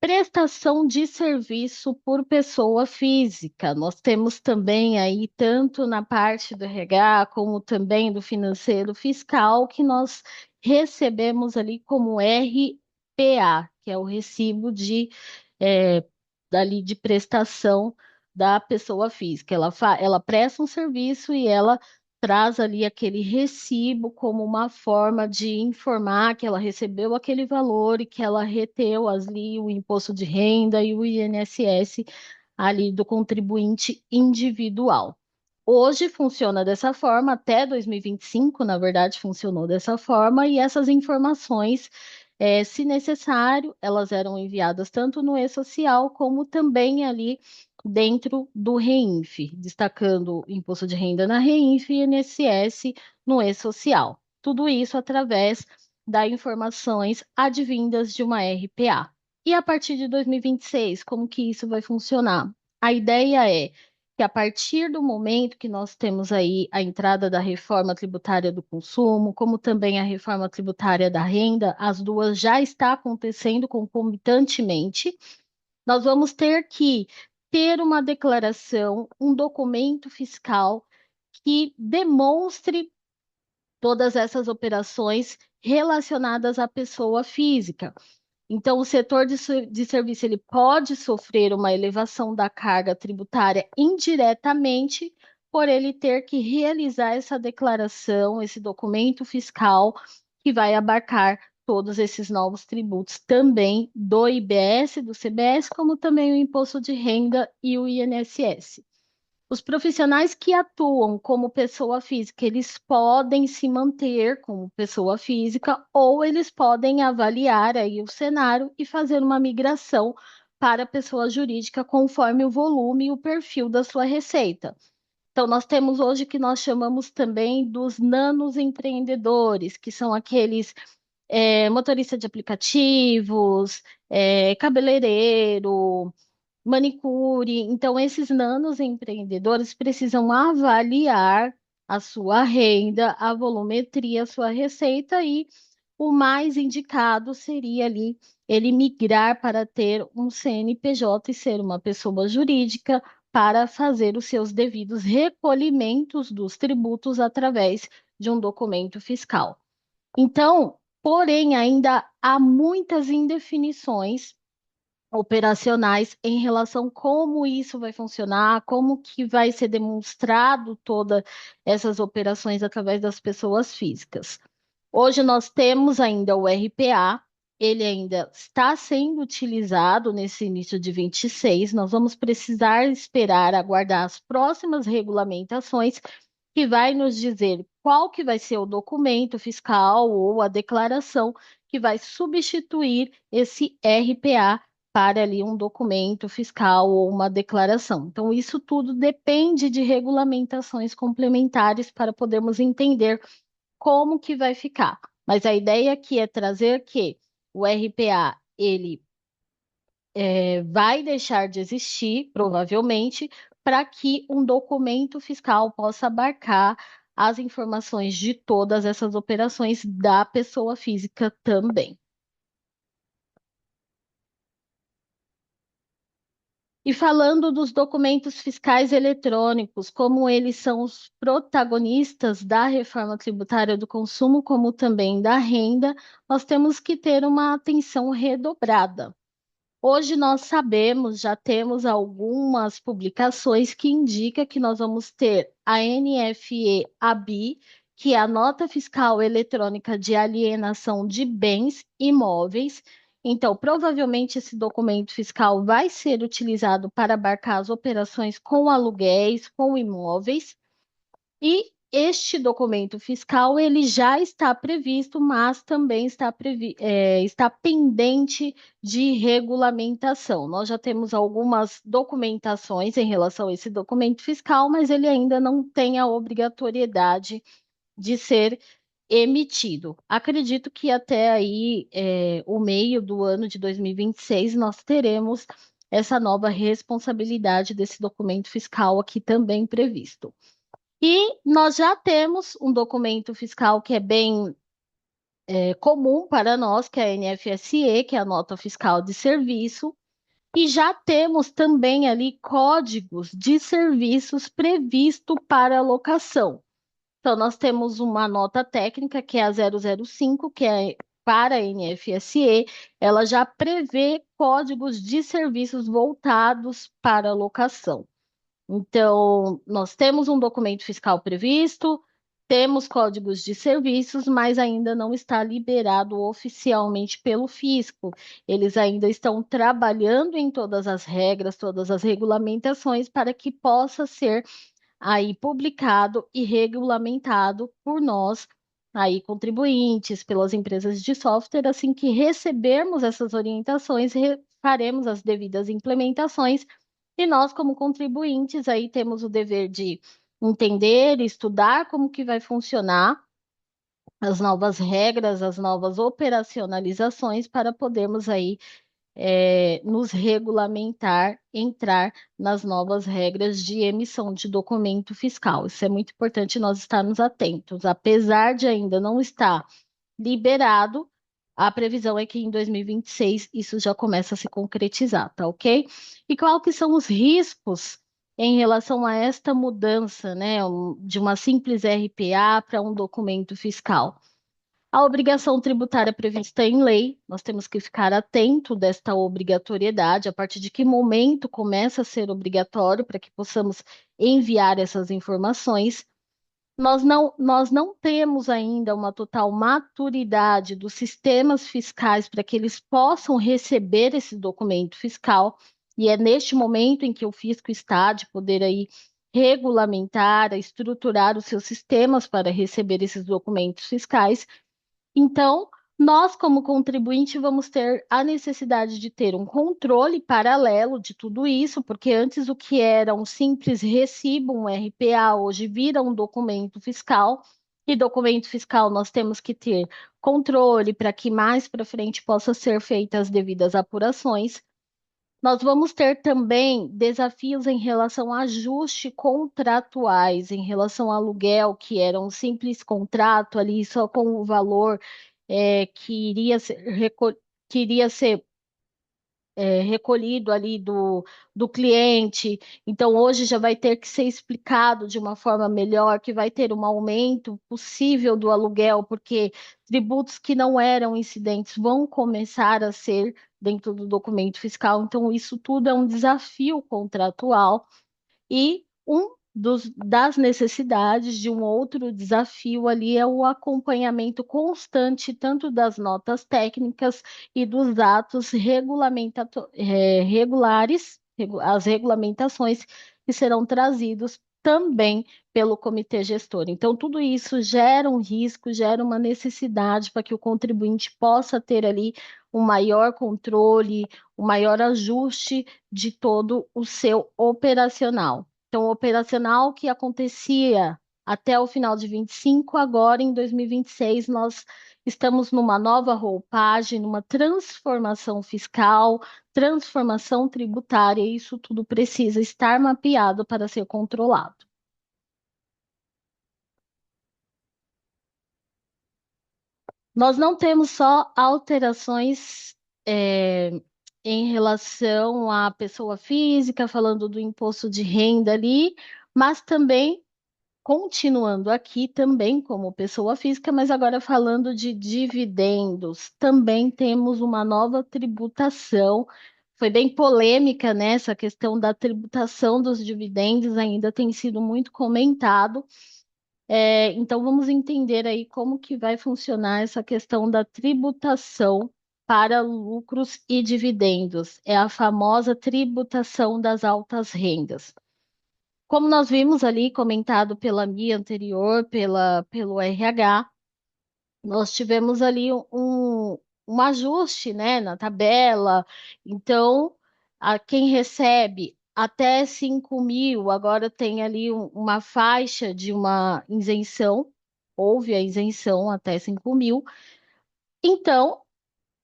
Prestação de serviço por pessoa física. Nós temos também aí, tanto na parte do RH, como também do financeiro fiscal, que nós recebemos ali como RPA, que é o recibo é, dali de prestação da pessoa física. Ela presta um serviço e ela traz ali aquele recibo como uma forma de informar que ela recebeu aquele valor e que ela reteu ali o imposto de renda e o INSS ali do contribuinte individual. Hoje funciona dessa forma, até 2025, na verdade, funcionou dessa forma, e essas informações, se necessário, elas eram enviadas tanto no e-social como também ali dentro do REINF, destacando imposto de renda na REINF e INSS no e-social. Tudo isso através das informações advindas de uma RPA. E a partir de 2026, como que isso vai funcionar? A ideia é que a partir do momento que nós temos aí a entrada da reforma tributária do consumo, como também a reforma tributária da renda, as duas já está acontecendo concomitantemente, nós vamos ter que ter uma declaração, um documento fiscal que demonstre todas essas operações relacionadas à pessoa física. Então, o setor de serviço ele pode sofrer uma elevação da carga tributária indiretamente por ele ter que realizar essa declaração, esse documento fiscal que vai abarcar todos esses novos tributos também do IBS, do CBS, como também o imposto de renda e o INSS. Os profissionais que atuam como pessoa física, eles podem se manter como pessoa física ou eles podem avaliar aí o cenário e fazer uma migração para a pessoa jurídica conforme o volume e o perfil da sua receita. Então, nós temos hoje que nós chamamos também dos nanos empreendedores, que são aqueles motorista de aplicativos, cabeleireiro, manicure. Então, esses nanos empreendedores precisam avaliar a sua renda, a volumetria, a sua receita e o mais indicado seria ali ele migrar para ter um CNPJ e ser uma pessoa jurídica para fazer os seus devidos recolhimentos dos tributos através de um documento fiscal. Então, porém, ainda há muitas indefinições operacionais em relação a como isso vai funcionar, como que vai ser demonstrado todas essas operações através das pessoas físicas. Hoje nós temos ainda o RPA, ele ainda está sendo utilizado nesse início de 26. Nós vamos precisar esperar, aguardar as próximas regulamentações que vai nos dizer qual que vai ser o documento fiscal ou a declaração que vai substituir esse RPA para ali um documento fiscal ou uma declaração. Então, isso tudo depende de regulamentações complementares para podermos entender como que vai ficar. Mas a ideia aqui é trazer que o RPA, ele vai deixar de existir, provavelmente, para que um documento fiscal possa abarcar as informações de todas essas operações da pessoa física também. E falando dos documentos fiscais eletrônicos, como eles são os protagonistas da reforma tributária do consumo, como também da renda, nós temos que ter uma atenção redobrada. Hoje nós sabemos, já temos algumas publicações que indicam que nós vamos ter a NFE-ABI, que é a nota fiscal eletrônica de alienação de bens imóveis. Então, provavelmente esse documento fiscal vai ser utilizado para abarcar as operações com aluguéis, com imóveis. E este documento fiscal ele já está previsto, mas também está pendente de regulamentação. Nós já temos algumas documentações em relação a esse documento fiscal, mas ele ainda não tem a obrigatoriedade de ser emitido. Acredito que até aí, o meio do ano de 2026, nós teremos essa nova responsabilidade desse documento fiscal aqui também previsto. E nós já temos um documento fiscal que é bem comum para nós, que é a NFSE, que é a Nota Fiscal de Serviço, e já temos também ali códigos de serviços previsto para locação. Então, nós temos uma nota técnica, que é a 005, que é para a NFSE, ela já prevê códigos de serviços voltados para locação. Então, nós temos um documento fiscal previsto, temos códigos de serviços, mas ainda não está liberado oficialmente pelo fisco. Eles ainda estão trabalhando em todas as regras, todas as regulamentações para que possa ser aí publicado e regulamentado por nós, aí contribuintes, pelas empresas de software. Assim que recebermos essas orientações, faremos as devidas implementações e nós, como contribuintes, aí temos o dever de entender, estudar como que vai funcionar as novas regras, as novas operacionalizações para podermos aí nos regulamentar, entrar nas novas regras de emissão de documento fiscal. Isso é muito importante nós estarmos atentos. Apesar de ainda não estar liberado, a previsão é que em 2026 isso já começa a se concretizar, tá ok? E qual que são os riscos em relação a esta mudança, né, de uma simples RPA para um documento fiscal? A obrigação tributária prevista em lei, nós temos que ficar atento desta obrigatoriedade, a partir de que momento começa a ser obrigatório para que possamos enviar essas informações. Nós não temos ainda uma total maturidade dos sistemas fiscais para que eles possam receber esse documento fiscal, e é neste momento em que o fisco está de poder aí regulamentar, estruturar os seus sistemas para receber esses documentos fiscais. Então, nós, como contribuinte, vamos ter a necessidade de ter um controle paralelo de tudo isso, porque antes o que era um simples recibo, um RPA, hoje vira um documento fiscal, e documento fiscal nós temos que ter controle para que mais para frente possa ser feitas as devidas apurações. Nós vamos ter também desafios em relação a ajuste contratuais, em relação ao aluguel, que era um simples contrato ali, só com o valor que iria ser recolhido ali do cliente. Então, hoje já vai ter que ser explicado de uma forma melhor, que vai ter um aumento possível do aluguel, porque tributos que não eram incidentes vão começar a ser dentro do documento fiscal. Então, isso tudo é um desafio contratual. E das necessidades de um outro desafio ali é o acompanhamento constante, tanto das notas técnicas e dos atos regulares, as regulamentações que serão trazidos também pelo comitê gestor. Então, tudo isso gera um risco, gera uma necessidade para que o contribuinte possa ter ali um maior controle, um maior ajuste de todo o seu operacional. Então, o operacional que acontecia até o final de 25, agora em 2026, nós estamos numa nova roupagem, numa transformação fiscal, transformação tributária, e isso tudo precisa estar mapeado para ser controlado. Nós não temos só alterações em relação à pessoa física, falando do imposto de renda ali, mas também, continuando aqui, também como pessoa física, mas agora falando de dividendos, também temos uma nova tributação. Foi bem polêmica, né? Essa questão da tributação dos dividendos ainda tem sido muito comentado. Então, vamos entender aí como que vai funcionar essa questão da tributação para lucros e dividendos. É a famosa tributação das altas rendas. Como nós vimos ali, comentado pela Mia anterior, pelo RH, nós tivemos ali um ajuste, né, na tabela. Então, quem recebe até 5 mil, agora tem ali uma faixa de uma isenção, houve a isenção até 5 mil. Então,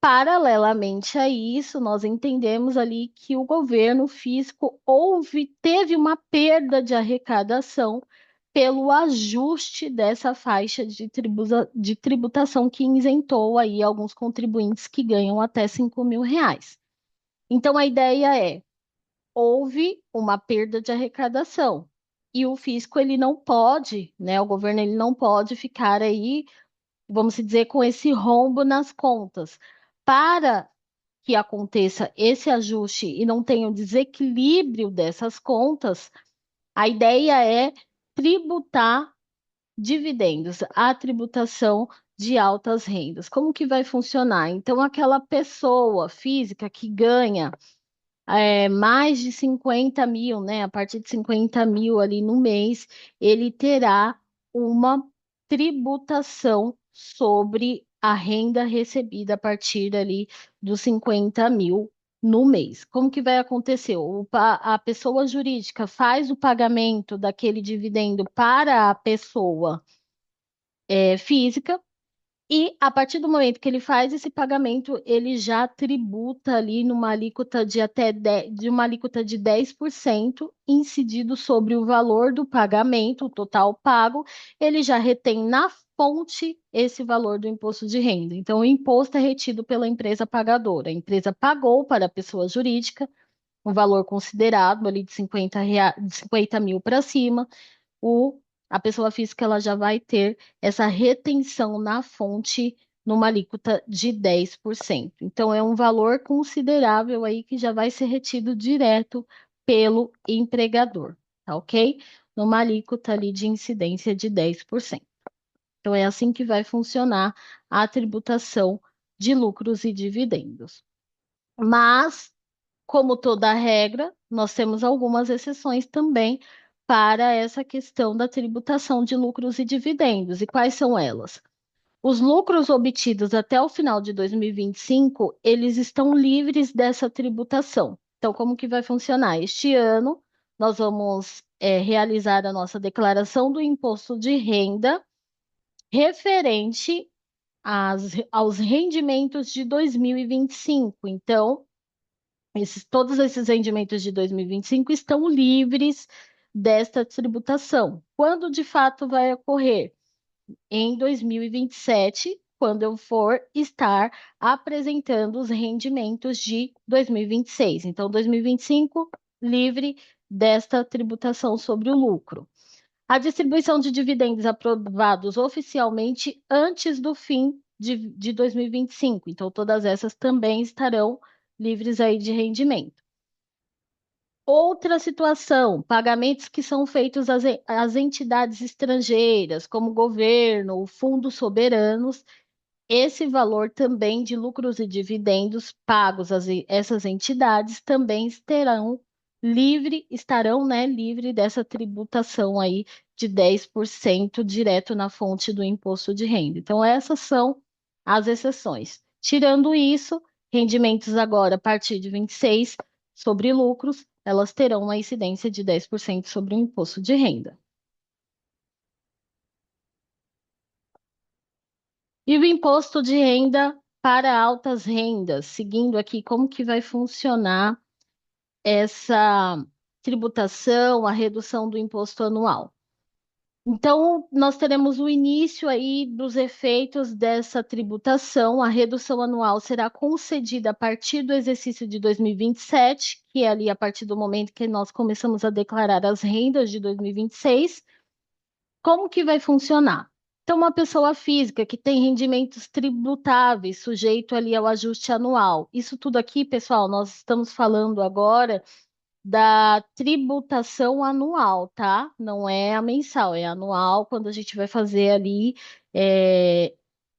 paralelamente a isso, nós entendemos ali que o governo fisco teve uma perda de arrecadação pelo ajuste dessa faixa de tributação que isentou aí alguns contribuintes que ganham até 5 mil reais. Então, a ideia é, houve uma perda de arrecadação e o fisco, ele não pode, né, o governo, ele não pode ficar aí, vamos dizer, com esse rombo nas contas. Para que aconteça esse ajuste e não tenha o desequilíbrio dessas contas, a ideia é tributar dividendos, a tributação de altas rendas. Como que vai funcionar? Então, aquela pessoa física que ganha mais de 50 mil, né? A partir de 50 mil ali no mês, ele terá uma tributação sobre a renda recebida a partir ali dos 50 mil no mês. Como que vai acontecer? A pessoa jurídica faz o pagamento daquele dividendo para a pessoa física, e a partir do momento que ele faz esse pagamento, ele já tributa ali numa alíquota de até de uma alíquota de 10% incidido sobre o valor do pagamento, o total pago, ele já retém na fonte esse valor do imposto de renda. Então, o imposto é retido pela empresa pagadora. A empresa pagou para a pessoa jurídica um valor considerado ali de 50 mil para cima, o, a pessoa física ela já vai ter essa retenção na fonte numa alíquota de 10%. Então, é um valor considerável aí que já vai ser retido direto pelo empregador, tá ok? Numa alíquota ali de incidência de 10%. Então, é assim que vai funcionar a tributação de lucros e dividendos. Mas, como toda regra, nós temos algumas exceções também para essa questão da tributação de lucros e dividendos. E quais são elas? Os lucros obtidos até o final de 2025, eles estão livres dessa tributação. Então, como que vai funcionar? Este ano, nós vamos realizar a nossa declaração do imposto de renda referente aos rendimentos de 2025. Então, todos esses rendimentos de 2025 estão livres desta tributação. Quando de fato vai ocorrer? Em 2027, quando eu for estar apresentando os rendimentos de 2026. Então, 2025, livre desta tributação sobre o lucro. A distribuição de dividendos aprovados oficialmente antes do fim de 2025. Então, todas essas também estarão livres aí de rendimento. Outra situação, pagamentos que são feitos às entidades estrangeiras, como o governo, fundos soberanos, esse valor também de lucros e dividendos pagos a essas entidades também estarão, né, livre dessa tributação aí de 10% direto na fonte do imposto de renda. Então, essas são as exceções. Tirando isso, rendimentos agora a partir de 26 sobre lucros, elas terão uma incidência de 10% sobre o imposto de renda. E o imposto de renda para altas rendas, seguindo aqui como que vai funcionar essa tributação, a redução do imposto anual. Então, nós teremos o início aí dos efeitos dessa tributação. A redução anual será concedida a partir do exercício de 2027, que é ali a partir do momento que nós começamos a declarar as rendas de 2026. Como que vai funcionar? Então, uma pessoa física que tem rendimentos tributáveis, sujeito ali ao ajuste anual. Isso tudo aqui, pessoal, nós estamos falando agora da tributação anual, tá? Não é a mensal, é anual, quando a gente vai fazer ali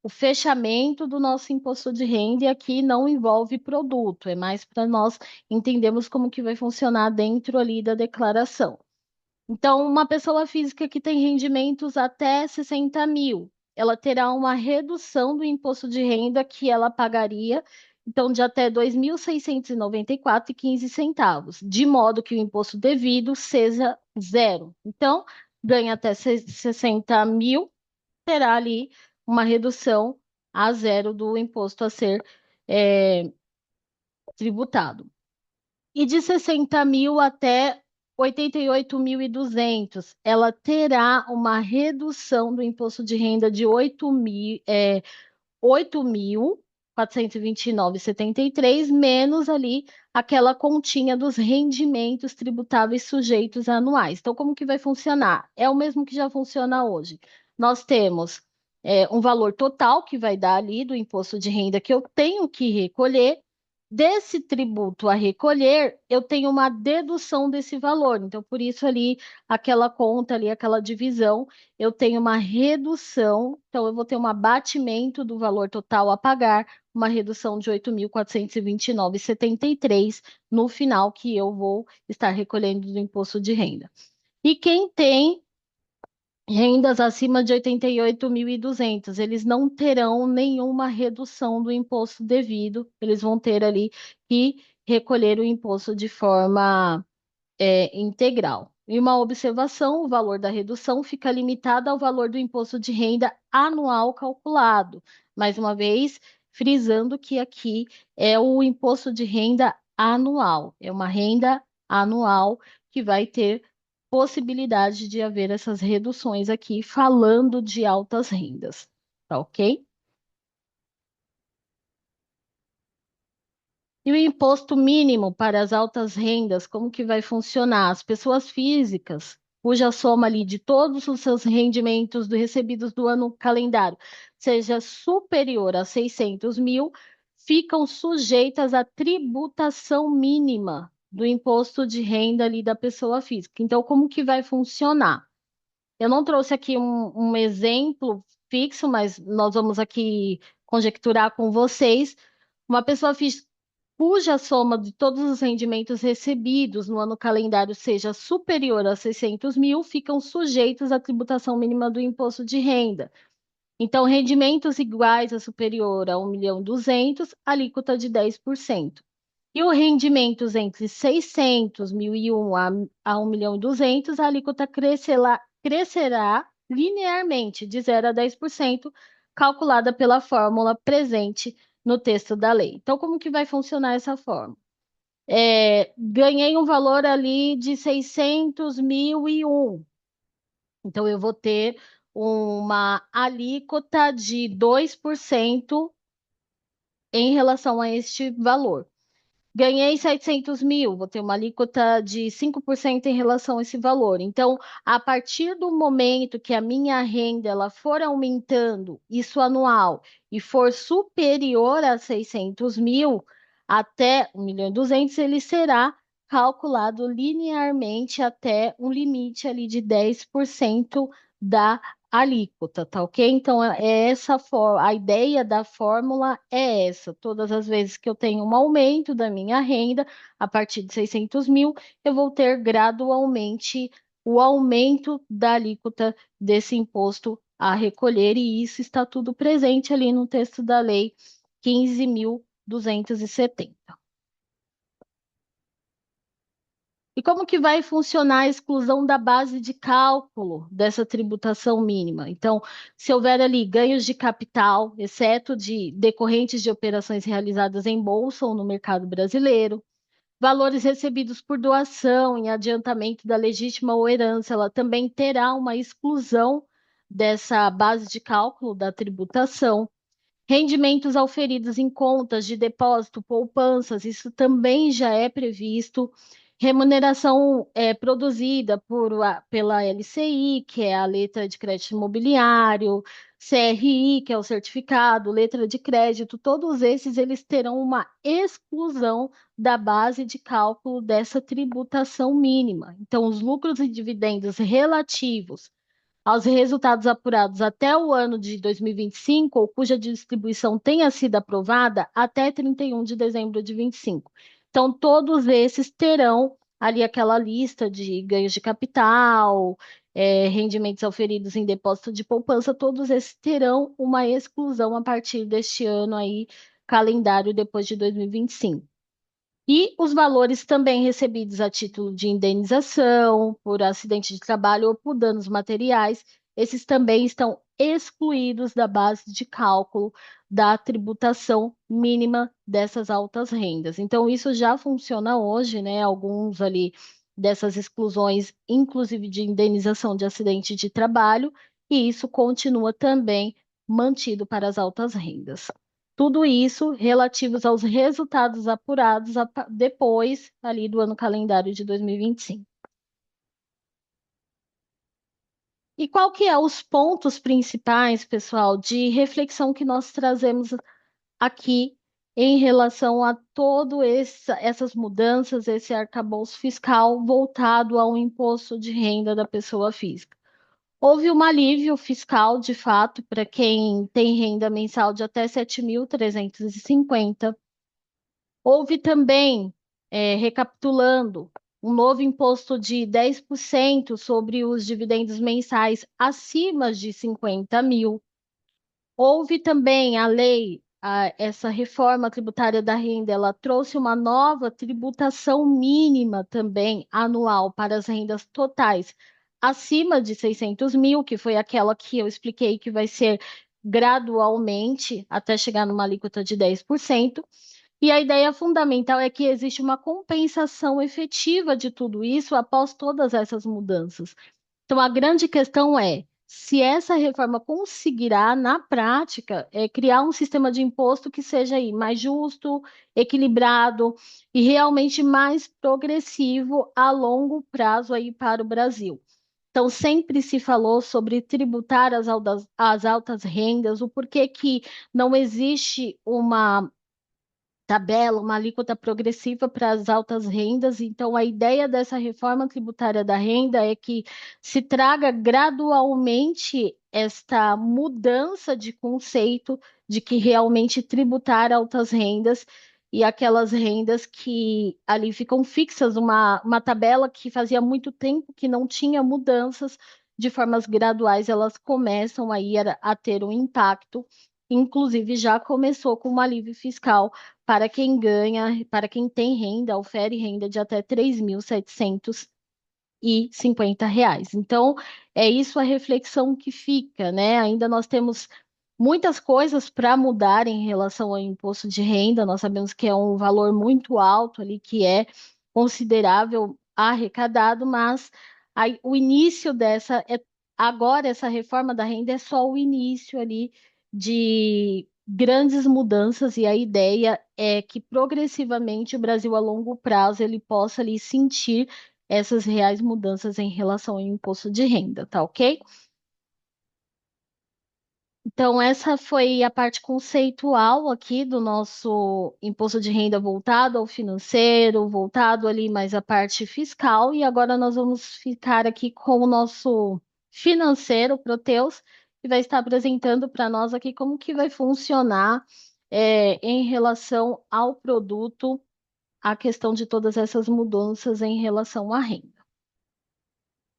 o fechamento do nosso imposto de renda, e aqui não envolve produto, é mais para nós entendermos como que vai funcionar dentro ali da declaração. Então, uma pessoa física que tem rendimentos até 60 mil, ela terá uma redução do imposto de renda que ela pagaria, então, de até 2.694,15 centavos, de modo que o imposto devido seja zero. Então, ganha até 60 mil, terá ali uma redução a zero do imposto a ser eh, tributado. E de 60 mil até 88.200, ela terá uma redução do imposto de renda de 8.429,73, menos ali aquela continha dos rendimentos tributáveis sujeitos anuais. Então, como que vai funcionar? É o mesmo que já funciona hoje. Nós temos um valor total que vai dar ali do imposto de renda que eu tenho que recolher. Desse tributo a recolher, eu tenho uma dedução desse valor. Então, por isso ali, aquela conta ali, aquela divisão, eu tenho uma redução. Então, eu vou ter um abatimento do valor total a pagar, uma redução de 8.429,73 no final que eu vou estar recolhendo do imposto de renda. E quem tem rendas acima de 88.200, eles não terão nenhuma redução do imposto devido, eles vão ter ali que recolher o imposto de forma integral. E uma observação: o valor da redução fica limitado ao valor do imposto de renda anual calculado. Mais uma vez, frisando que aqui é o imposto de renda anual, é uma renda anual que vai ter possibilidade de haver essas reduções aqui, falando de altas rendas, tá ok? E o imposto mínimo para as altas rendas, como que vai funcionar? As pessoas físicas, cuja soma ali de todos os seus rendimentos recebidos do ano calendário seja superior a 600 mil, ficam sujeitas à tributação mínima do imposto de renda ali da pessoa física. Então, como que vai funcionar? Eu não trouxe aqui um exemplo fixo, mas nós vamos aqui conjecturar com vocês. Uma pessoa física cuja soma de todos os rendimentos recebidos no ano calendário seja superior a 600 mil, ficam sujeitos à tributação mínima do imposto de renda. Então, rendimentos iguais a superior a 1.200.000, alíquota de 10%. E os rendimentos entre 600.001 a 1.200.000, a alíquota crescerá linearmente de 0 a 10%, calculada pela fórmula presente no texto da lei. Então, como que vai funcionar essa forma? Ganhei um valor ali de 600.001. Então, eu vou ter uma alíquota de 2% em relação a este valor. Ganhei 700 mil, vou ter uma alíquota de 5% em relação a esse valor. Então, a partir do momento que a minha renda ela for aumentando, isso anual, e for superior a 600 mil, até 1.200.000, ele será calculado linearmente até um limite ali de 10% da alíquota, tá ok? Então, é essa a ideia da fórmula é essa. Todas as vezes que eu tenho um aumento da minha renda, a partir de 600 mil, eu vou ter gradualmente o aumento da alíquota desse imposto a recolher, e isso está tudo presente ali no texto da lei 15.270. E como que vai funcionar a exclusão da base de cálculo dessa tributação mínima? Então, se houver ali ganhos de capital, exceto de decorrentes de operações realizadas em bolsa ou no mercado brasileiro, valores recebidos por doação em adiantamento da legítima ou herança, ela também terá uma exclusão dessa base de cálculo da tributação. Rendimentos auferidos em contas de depósito, poupanças, isso também já é previsto. Remuneração produzida pela LCI, que é a letra de crédito imobiliário, CRI, que é o certificado, letra de crédito, todos esses eles terão uma exclusão da base de cálculo dessa tributação mínima. Então, os lucros e dividendos relativos aos resultados apurados até o ano de 2025, ou cuja distribuição tenha sido aprovada até 31 de dezembro de 25. Então, todos esses terão ali aquela lista de ganhos de capital, rendimentos auferidos em depósito de poupança, todos esses terão uma exclusão a partir deste ano aí, calendário depois de 2025. E os valores também recebidos a título de indenização por acidente de trabalho ou por danos materiais, esses também estão excluídos da base de cálculo da tributação mínima dessas altas rendas. Então, isso já funciona hoje, né? Alguns ali dessas exclusões, inclusive de indenização de acidente de trabalho, e isso continua também mantido para as altas rendas. Tudo isso relativos aos resultados apurados depois ali do ano calendário de 2025. E qual que é os pontos principais, pessoal, de reflexão que nós trazemos aqui em relação a essas mudanças, esse arcabouço fiscal voltado ao imposto de renda da pessoa física? Houve um alívio fiscal, de fato, para quem tem renda mensal de até 7.350. Houve também, recapitulando, um novo imposto de 10% sobre os dividendos mensais acima de 50 mil. Houve também a lei, essa reforma tributária da renda, ela trouxe uma nova tributação mínima também anual para as rendas totais acima de 600 mil, que foi aquela que eu expliquei que vai ser gradualmente até chegar numa alíquota de 10%. E a ideia fundamental é que existe uma compensação efetiva de tudo isso após todas essas mudanças. Então, a grande questão é se essa reforma conseguirá, na prática, criar um sistema de imposto que seja aí mais justo, equilibrado e realmente mais progressivo a longo prazo aí para o Brasil. Então, sempre se falou sobre tributar as altas rendas, o porquê que não existe uma tabela, uma alíquota progressiva para as altas rendas. Então, a ideia dessa reforma tributária da renda é que se traga gradualmente esta mudança de conceito de que realmente tributar altas rendas e aquelas rendas que ali ficam fixas, uma tabela que fazia muito tempo que não tinha mudanças, de formas graduais, elas começam aí a ter um impacto. Inclusive, já começou com um alívio fiscal para quem ganha, para quem tem renda, ofere renda de até R$ 3.750. Então, é isso a reflexão que fica, né? Ainda nós temos muitas coisas para mudar em relação ao imposto de renda. Nós sabemos que é um valor muito alto ali, que é considerável arrecadado, mas o início agora essa reforma da renda é só o início ali de grandes mudanças, e a ideia é que progressivamente o Brasil a longo prazo ele possa ali sentir essas reais mudanças em relação ao imposto de renda, tá ok? Então, essa foi a parte conceitual aqui do nosso imposto de renda voltado ao financeiro, voltado ali mais à parte fiscal, e agora nós vamos ficar aqui com o nosso financeiro, Proteus, que vai estar apresentando para nós aqui como que vai funcionar em relação ao produto, a questão de todas essas mudanças em relação à renda.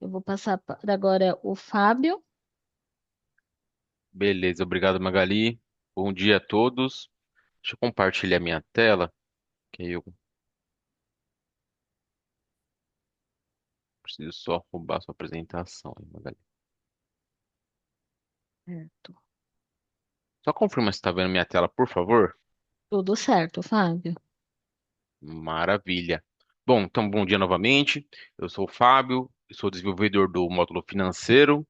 Eu vou passar para agora o Fábio. Beleza, obrigado, Magali. Bom dia a todos. Deixa eu compartilhar minha tela, que aí eu preciso só roubar sua apresentação, hein, Magali. Certo. Só confirma se está vendo minha tela, por favor. Tudo certo, Fábio. Maravilha. Bom, então bom dia novamente. Eu sou o Fábio, eu sou desenvolvedor do módulo financeiro.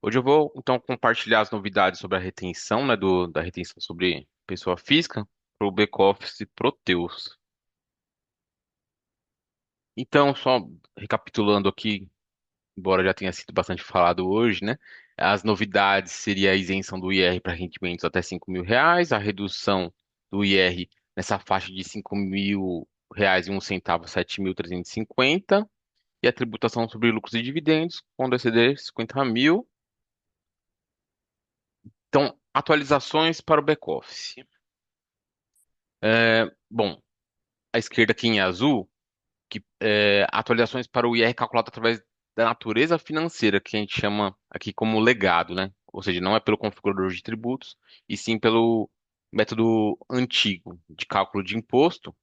Hoje eu vou então compartilhar as novidades sobre a retenção, né, da retenção sobre pessoa física para o back-office Proteus. Então, só recapitulando aqui, embora já tenha sido bastante falado hoje, né? As novidades seria a isenção do IR para rendimentos até R$ 5.000, a redução do IR nessa faixa de R$ 5.000 e 1 centavo, 7.350, e a tributação sobre lucros e dividendos, quando exceder 50 mil. Então, atualizações para o back-office. Bom, à esquerda aqui em azul, atualizações para o IR calculado através da natureza financeira, que a gente chama aqui como legado, né? Ou seja, não é pelo configurador de tributos, e sim pelo método antigo de cálculo de imposto.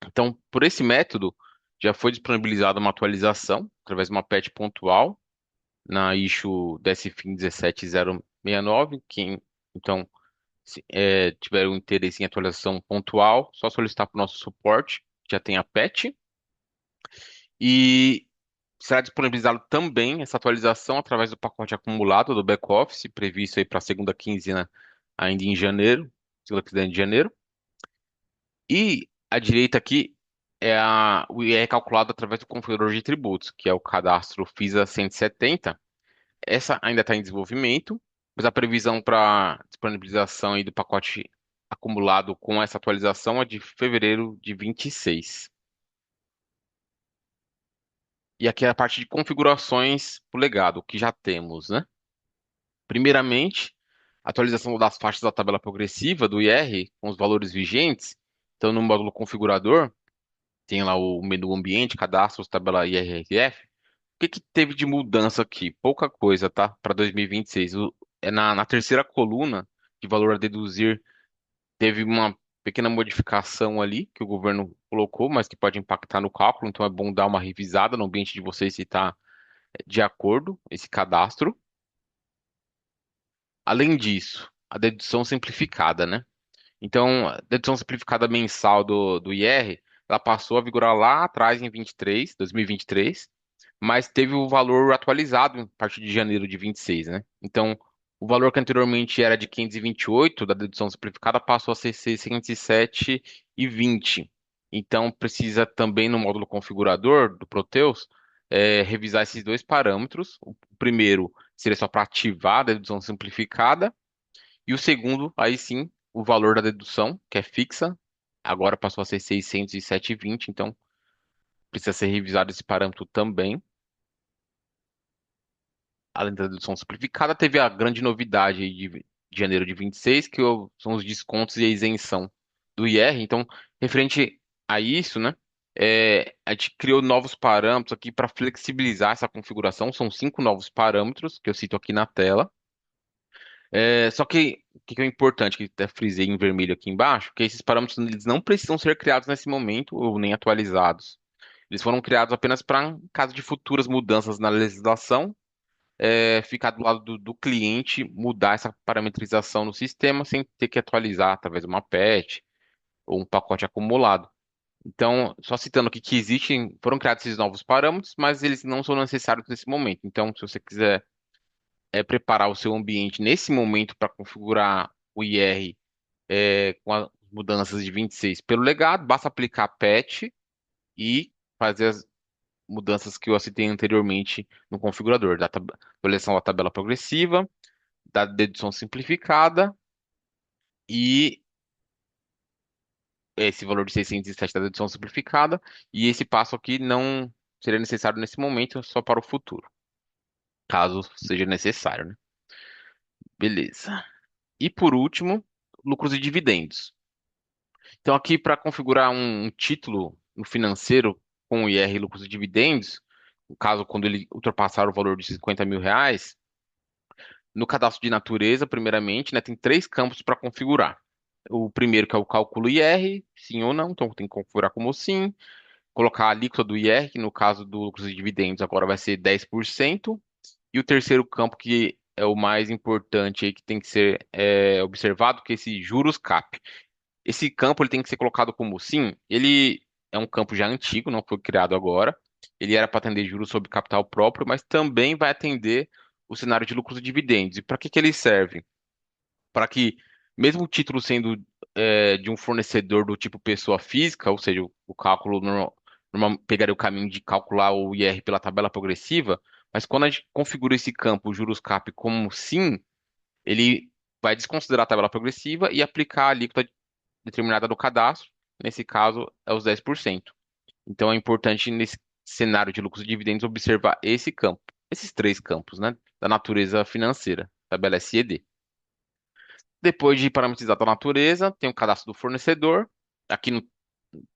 Então, por esse método, já foi disponibilizada uma atualização através de uma patch pontual na issue DSFIN 17069. Quem, então, se tiver um interesse em atualização pontual, só solicitar para o nosso suporte, já tem a patch. E será disponibilizado também essa atualização através do pacote acumulado do back-office, previsto aí para a segunda quinzena, ainda em janeiro, segunda quinzena de janeiro. E à direita aqui o IR calculado através do configurador de tributos, que é o cadastro FISA 170. Essa ainda está em desenvolvimento, mas a previsão para disponibilização aí do pacote acumulado com essa atualização é de fevereiro de 26. E aqui é a parte de configurações para o legado, que já temos, né? Primeiramente, atualização das faixas da tabela progressiva do IR com os valores vigentes. Então, no módulo configurador, tem lá o menu ambiente, cadastros, tabela IRRF. O que que teve de mudança aqui? Pouca coisa, tá? Para 2026. É na terceira coluna de valor a deduzir, teve uma pequena modificação ali que o governo colocou, mas que pode impactar no cálculo. Então, é bom dar uma revisada no ambiente de vocês se está de acordo esse cadastro. Além disso, a dedução simplificada, né? Então, a dedução simplificada mensal do IR, ela passou a vigorar lá atrás em 2023, mas teve o valor atualizado a partir de janeiro de 26, né? Então, o valor que anteriormente era de 528 da dedução simplificada passou a ser 607,20. Então, precisa também no módulo configurador do Proteus revisar esses dois parâmetros. O primeiro seria só para ativar a dedução simplificada, e o segundo, aí sim, o valor da dedução, que é fixa, agora passou a ser 607,20, então precisa ser revisado esse parâmetro também. Além da dedução simplificada, teve a grande novidade aí de janeiro de 26, são os descontos e a isenção do IR. Então, referente a isso, né, a gente criou novos parâmetros aqui para flexibilizar essa configuração. São 5 novos parâmetros que eu cito aqui na tela. Só que o que é importante, que até frisei em vermelho aqui embaixo, que esses parâmetros eles não precisam ser criados nesse momento ou nem atualizados. Eles foram criados apenas para, em caso de futuras mudanças na legislação, ficar do lado do cliente, mudar essa parametrização no sistema sem ter que atualizar através de uma patch ou um pacote acumulado. Então, só citando aqui que existem, foram criados esses novos parâmetros, mas eles não são necessários nesse momento. Então, se você quiser preparar o seu ambiente nesse momento para configurar o IR com as mudanças de 26 pelo legado, basta aplicar patch e fazer as mudanças que eu citei anteriormente no configurador, da atualização da tabela progressiva, da dedução simplificada e esse valor de 607 da dedução simplificada, e esse passo aqui não seria necessário nesse momento, só para o futuro, caso seja necessário, né? Beleza. E por último, lucros e dividendos. Então, aqui para configurar um título no financeiro com o IR lucros e dividendos, no caso, quando ele ultrapassar o valor de R$ 50.000, no cadastro de natureza, primeiramente, né, tem três campos para configurar. O primeiro, que é o cálculo IR, sim ou não, então tem que configurar como sim. Colocar a alíquota do IR, que no caso do lucros e dividendos agora vai ser 10%. E o terceiro campo, que é o mais importante aí, que tem que ser observado, que é esse juros cap. Esse campo ele tem que ser colocado como sim. Ele é um campo já antigo, não foi criado agora. Ele era para atender juros sobre capital próprio, mas também vai atender o cenário de lucros e dividendos. E para que que ele serve? Para que, mesmo o título sendo de um fornecedor do tipo pessoa física, ou seja, o cálculo pegaria o caminho de calcular o IR pela tabela progressiva, mas quando a gente configura esse campo, o juros cap, como sim, ele vai desconsiderar a tabela progressiva e aplicar a alíquota determinada do cadastro, nesse caso é os 10%. Então é importante nesse cenário de lucros e dividendos observar esse campo, esses três campos, né, da natureza financeira, tabela SED. Depois de parametrizar a natureza, tem o cadastro do fornecedor. Aqui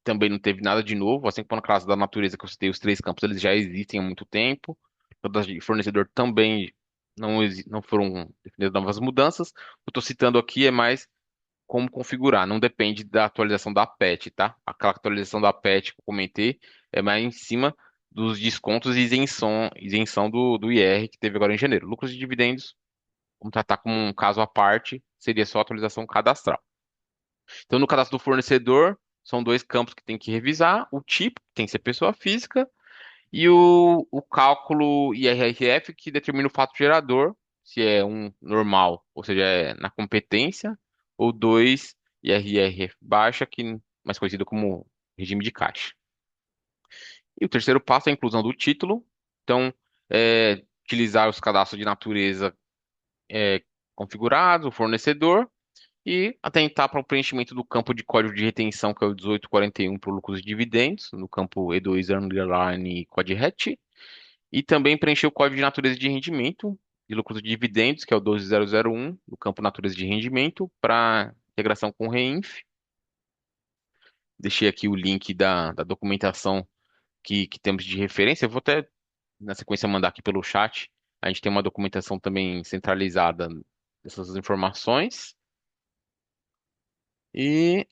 também não teve nada de novo, assim como no caso da natureza que eu citei, os três campos eles já existem há muito tempo. O de fornecedor também não foram definidas novas mudanças. O que eu estou citando aqui é mais como configurar, não depende da atualização da PET, tá? Aquela atualização da PET que eu comentei é mais em cima dos descontos e isenção do IR que teve agora em janeiro. Lucros e dividendos, vamos tratar como um caso à parte, seria só atualização cadastral. Então, no cadastro do fornecedor, são dois campos que tem que revisar: o tipo, que tem que ser pessoa física, e o cálculo IRRF, que determina o fato gerador, se é um normal, ou seja, é na competência, ou dois IRRF baixa, que mais conhecido como regime de caixa. E o terceiro passo é a inclusão do título. Então, utilizar os cadastros de natureza configurados, o fornecedor, e atentar para o preenchimento do campo de código de retenção, que é o 1841 para o lucros e dividendos, no campo E2 underline code hatch, e também preencher o código de natureza de rendimento de lucros e dividendos, que é o 12001, no campo natureza de rendimento, para integração com o Reinf. Deixei aqui o link da documentação que temos de referência. Eu vou até, na sequência, mandar aqui pelo chat. A gente tem uma documentação também centralizada dessas informações. E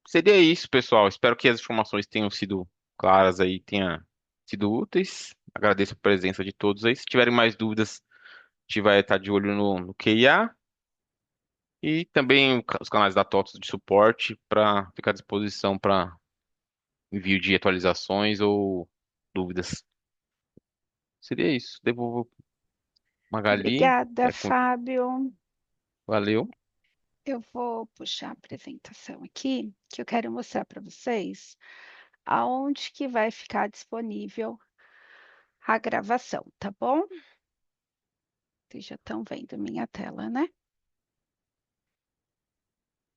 seria isso, pessoal. Espero que as informações tenham sido claras aí, tenham sido úteis. Agradeço a presença de todos aí. Se tiverem mais dúvidas, a gente vai estar de olho no QIA e também os canais da TOTS de suporte para ficar à disposição para envio de atualizações ou dúvidas. Seria isso. Devolvo Magali. Obrigada, Fábio. Valeu. Eu vou puxar a apresentação aqui, que eu quero mostrar para vocês aonde que vai ficar disponível a gravação, tá bom? Vocês já estão vendo a minha tela, né?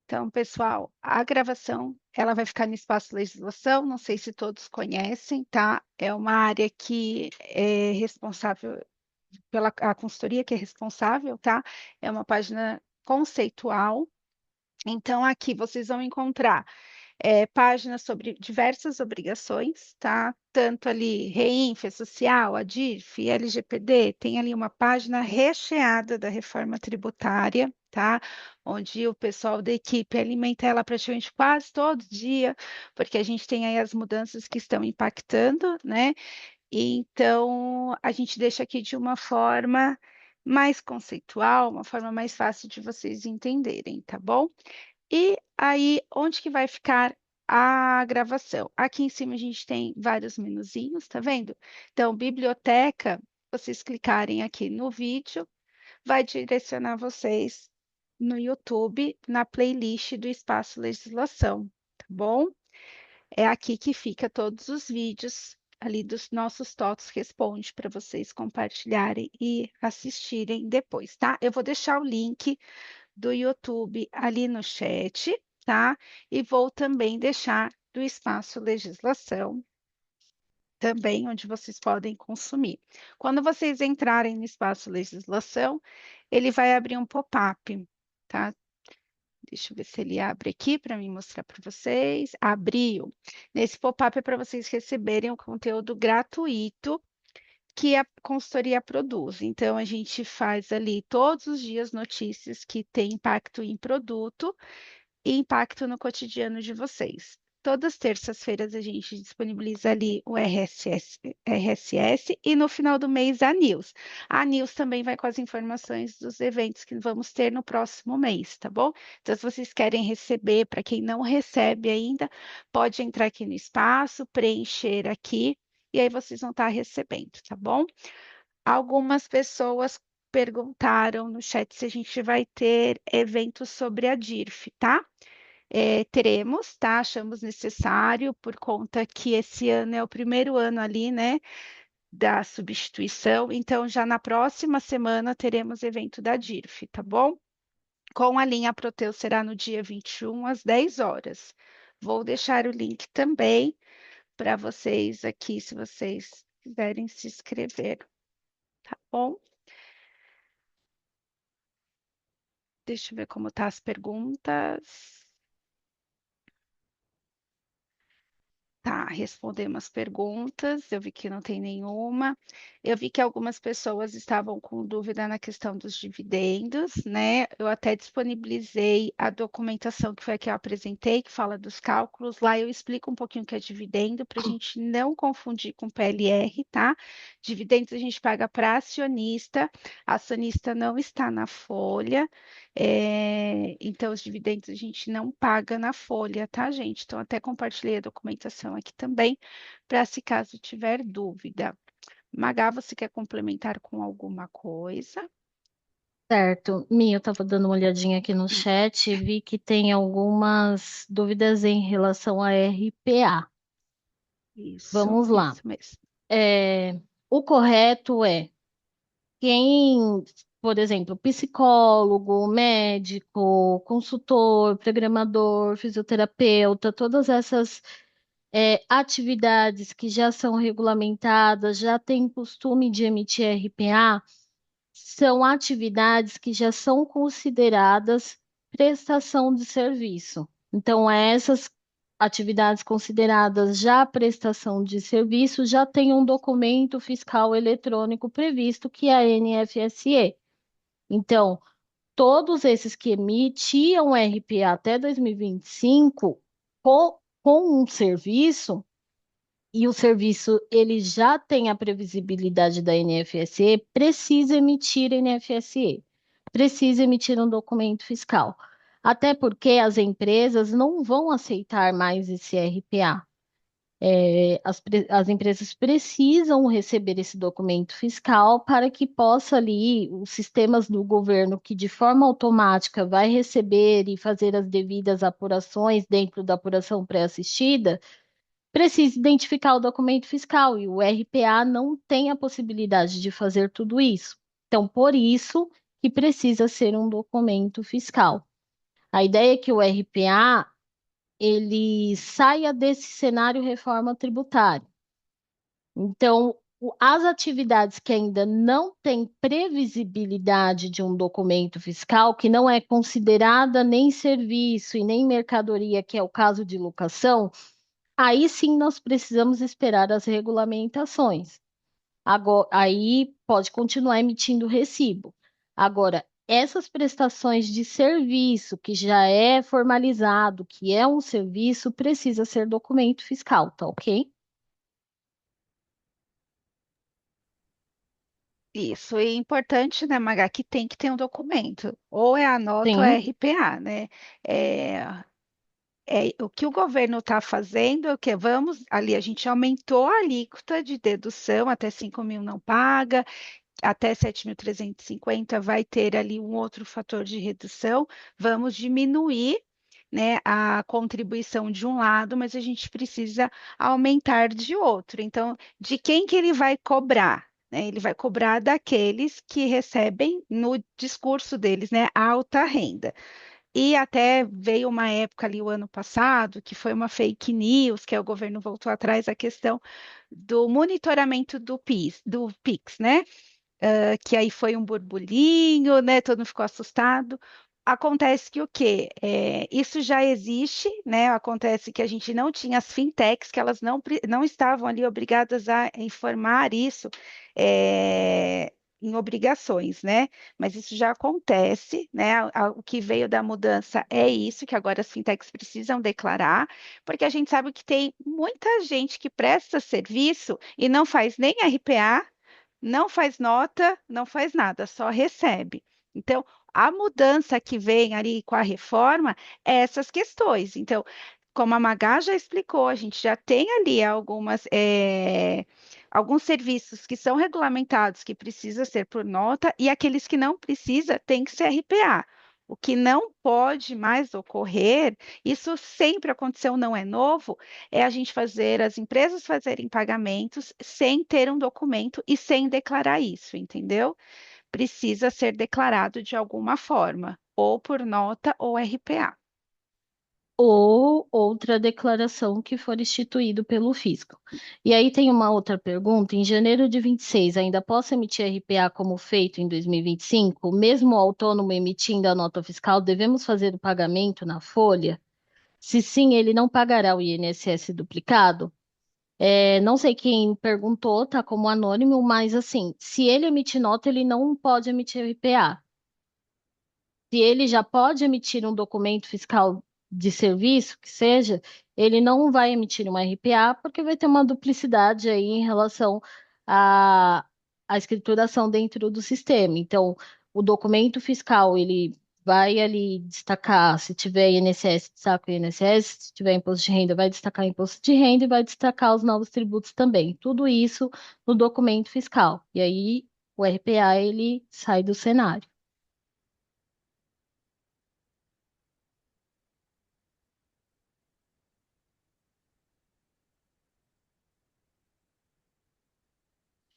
Então, pessoal, a gravação, ela vai ficar no espaço legislação, não sei se todos conhecem, tá? É uma área que é responsável pela a consultoria que é responsável, tá? É uma página conceitual. Então, aqui vocês vão encontrar páginas sobre diversas obrigações, tá? Tanto ali Reinf, Social, ADIRF, LGPD, tem ali uma página recheada da reforma tributária, tá? Onde o pessoal da equipe alimenta ela praticamente quase todo dia, porque a gente tem aí as mudanças que estão impactando, né? Então, a gente deixa aqui de uma forma mais conceitual, uma forma mais fácil de vocês entenderem, tá bom? E aí, onde que vai ficar a gravação? Aqui em cima a gente tem vários menuzinhos, tá vendo? Então, biblioteca, vocês clicarem aqui no vídeo, vai direcionar vocês no YouTube, na playlist do Espaço Legislação, tá bom? É aqui que fica todos os vídeos ali dos nossos Totos Responde para vocês compartilharem e assistirem depois, tá? Eu vou deixar o link do YouTube ali no chat, tá? E vou também deixar do Espaço Legislação também, onde vocês podem consumir. Quando vocês entrarem no Espaço Legislação, ele vai abrir um pop-up, tá? Deixa eu ver se ele abre aqui para me mostrar para vocês. Abriu. Nesse pop-up é para vocês receberem o conteúdo gratuito que a consultoria produz. Então, a gente faz ali todos os dias notícias que têm impacto em produto e impacto no cotidiano de vocês. Todas as terças-feiras a gente disponibiliza ali o RSS e no final do mês a News. A News também vai com as informações dos eventos que vamos ter no próximo mês, tá bom? Então, se vocês querem receber, para quem não recebe ainda, pode entrar aqui no espaço, preencher aqui, e aí vocês vão estar recebendo, tá bom? Algumas pessoas perguntaram no chat se a gente vai ter eventos sobre a DIRF, tá? teremos, tá? Achamos necessário, por conta que esse ano é o primeiro ano ali, né, da substituição. Então, já na próxima semana teremos evento da DIRF, tá bom? Com a linha Proteus será no dia 21 às 10 horas. Vou deixar o link também para vocês aqui, se vocês quiserem se inscrever, tá bom? Deixa eu ver como tá as perguntas. Tá, respondemos as perguntas. Eu vi que não tem nenhuma. Eu vi que algumas pessoas estavam com dúvida na questão dos dividendos, né? Eu até disponibilizei a documentação que foi a que eu apresentei, que fala dos cálculos. Lá eu explico um pouquinho o que é dividendo, para a gente não confundir com PLR, tá? Dividendos a gente paga para acionista não está na folha. Então, os dividendos a gente não paga na folha, tá, gente? Então, até compartilhei a documentação aqui também, para se caso tiver dúvida. Magá, você quer complementar com alguma coisa? Certo. Minha, eu estava dando uma olhadinha aqui no chat e vi que tem algumas dúvidas em relação a RPA. Vamos lá. Isso mesmo. O correto é quem, por exemplo, psicólogo, médico, consultor, programador, fisioterapeuta, todas essas atividades que já são regulamentadas, já têm costume de emitir RPA, são atividades que já são consideradas prestação de serviço. Então, essas atividades consideradas já prestação de serviço já têm um documento fiscal eletrônico previsto, que é a NFSE. Então, todos esses que emitiam RPA até 2025 com um serviço, e o serviço ele já tem a previsibilidade da NFSE, precisa emitir NFSE, precisa emitir um documento fiscal. Até porque as empresas não vão aceitar mais esse RPA. As empresas precisam receber esse documento fiscal para que possa ali, os sistemas do governo que de forma automática vai receber e fazer as devidas apurações dentro da apuração pré-assistida, precisa identificar o documento fiscal e o RPA não tem a possibilidade de fazer tudo isso. Então, por isso que precisa ser um documento fiscal. A ideia é que o RPA ele saia desse cenário reforma tributária. Então, as atividades que ainda não têm previsibilidade de um documento fiscal, que não é considerada nem serviço e nem mercadoria, que é o caso de locação, aí sim nós precisamos esperar as regulamentações. Agora, aí pode continuar emitindo recibo. Agora, essas prestações de serviço que já é formalizado, que é um serviço, precisa ser documento fiscal, tá ok? Isso, e é importante, né, Magá, que tem que ter um documento, ou é a nota ou é Sim, RPA, né? É, o que o governo está fazendo é o que vamos ali, a gente aumentou a alíquota de dedução, até 5 mil não paga, até 7.350 vai ter ali um outro fator de redução, vamos diminuir, né, a contribuição de um lado, mas a gente precisa aumentar de outro. Então, de quem que ele vai cobrar? Né? Ele vai cobrar daqueles que recebem, no discurso deles, né, alta renda. E até veio uma época ali, o ano passado, que foi uma fake news, que o governo voltou atrás, a questão do monitoramento do PIX, né? Que aí foi um burburinho, né? Todo mundo ficou assustado. Acontece que o quê? Isso já existe, né? Acontece que a gente não tinha as fintechs, que elas não estavam ali obrigadas a informar isso em obrigações, né? Mas isso já acontece, né? O que veio da mudança é isso, que agora as fintechs precisam declarar, porque a gente sabe que tem muita gente que presta serviço e não faz nem RPA, não faz nota, não faz nada, só recebe. Então, a mudança que vem ali com a reforma é essas questões. Então, como a Magá já explicou, a gente já tem ali alguns serviços que são regulamentados que precisa ser por nota e aqueles que não precisa tem que ser RPA. O que não pode mais ocorrer, isso sempre aconteceu, não é novo, é a gente fazer, as empresas fazerem pagamentos sem ter um documento e sem declarar isso, entendeu? Precisa ser declarado de alguma forma, ou por nota ou RPA. Ou outra declaração que for instituído pelo fisco. E aí tem uma outra pergunta: em janeiro de 26, ainda posso emitir RPA como feito em 2025? Mesmo o autônomo emitindo a nota fiscal, devemos fazer o pagamento na folha? Se sim, ele não pagará o INSS duplicado? Não sei quem perguntou, tá como anônimo, mas assim, se ele emitir nota, ele não pode emitir RPA. Se ele já pode emitir um documento fiscal de serviço, que seja, ele não vai emitir uma RPA, porque vai ter uma duplicidade aí em relação à, à escrituração dentro do sistema. Então, o documento fiscal, ele vai ali destacar, se tiver INSS, destaca o INSS, se tiver imposto de renda, vai destacar o imposto de renda e vai destacar os novos tributos também. Tudo isso no documento fiscal. E aí, o RPA, ele sai do cenário.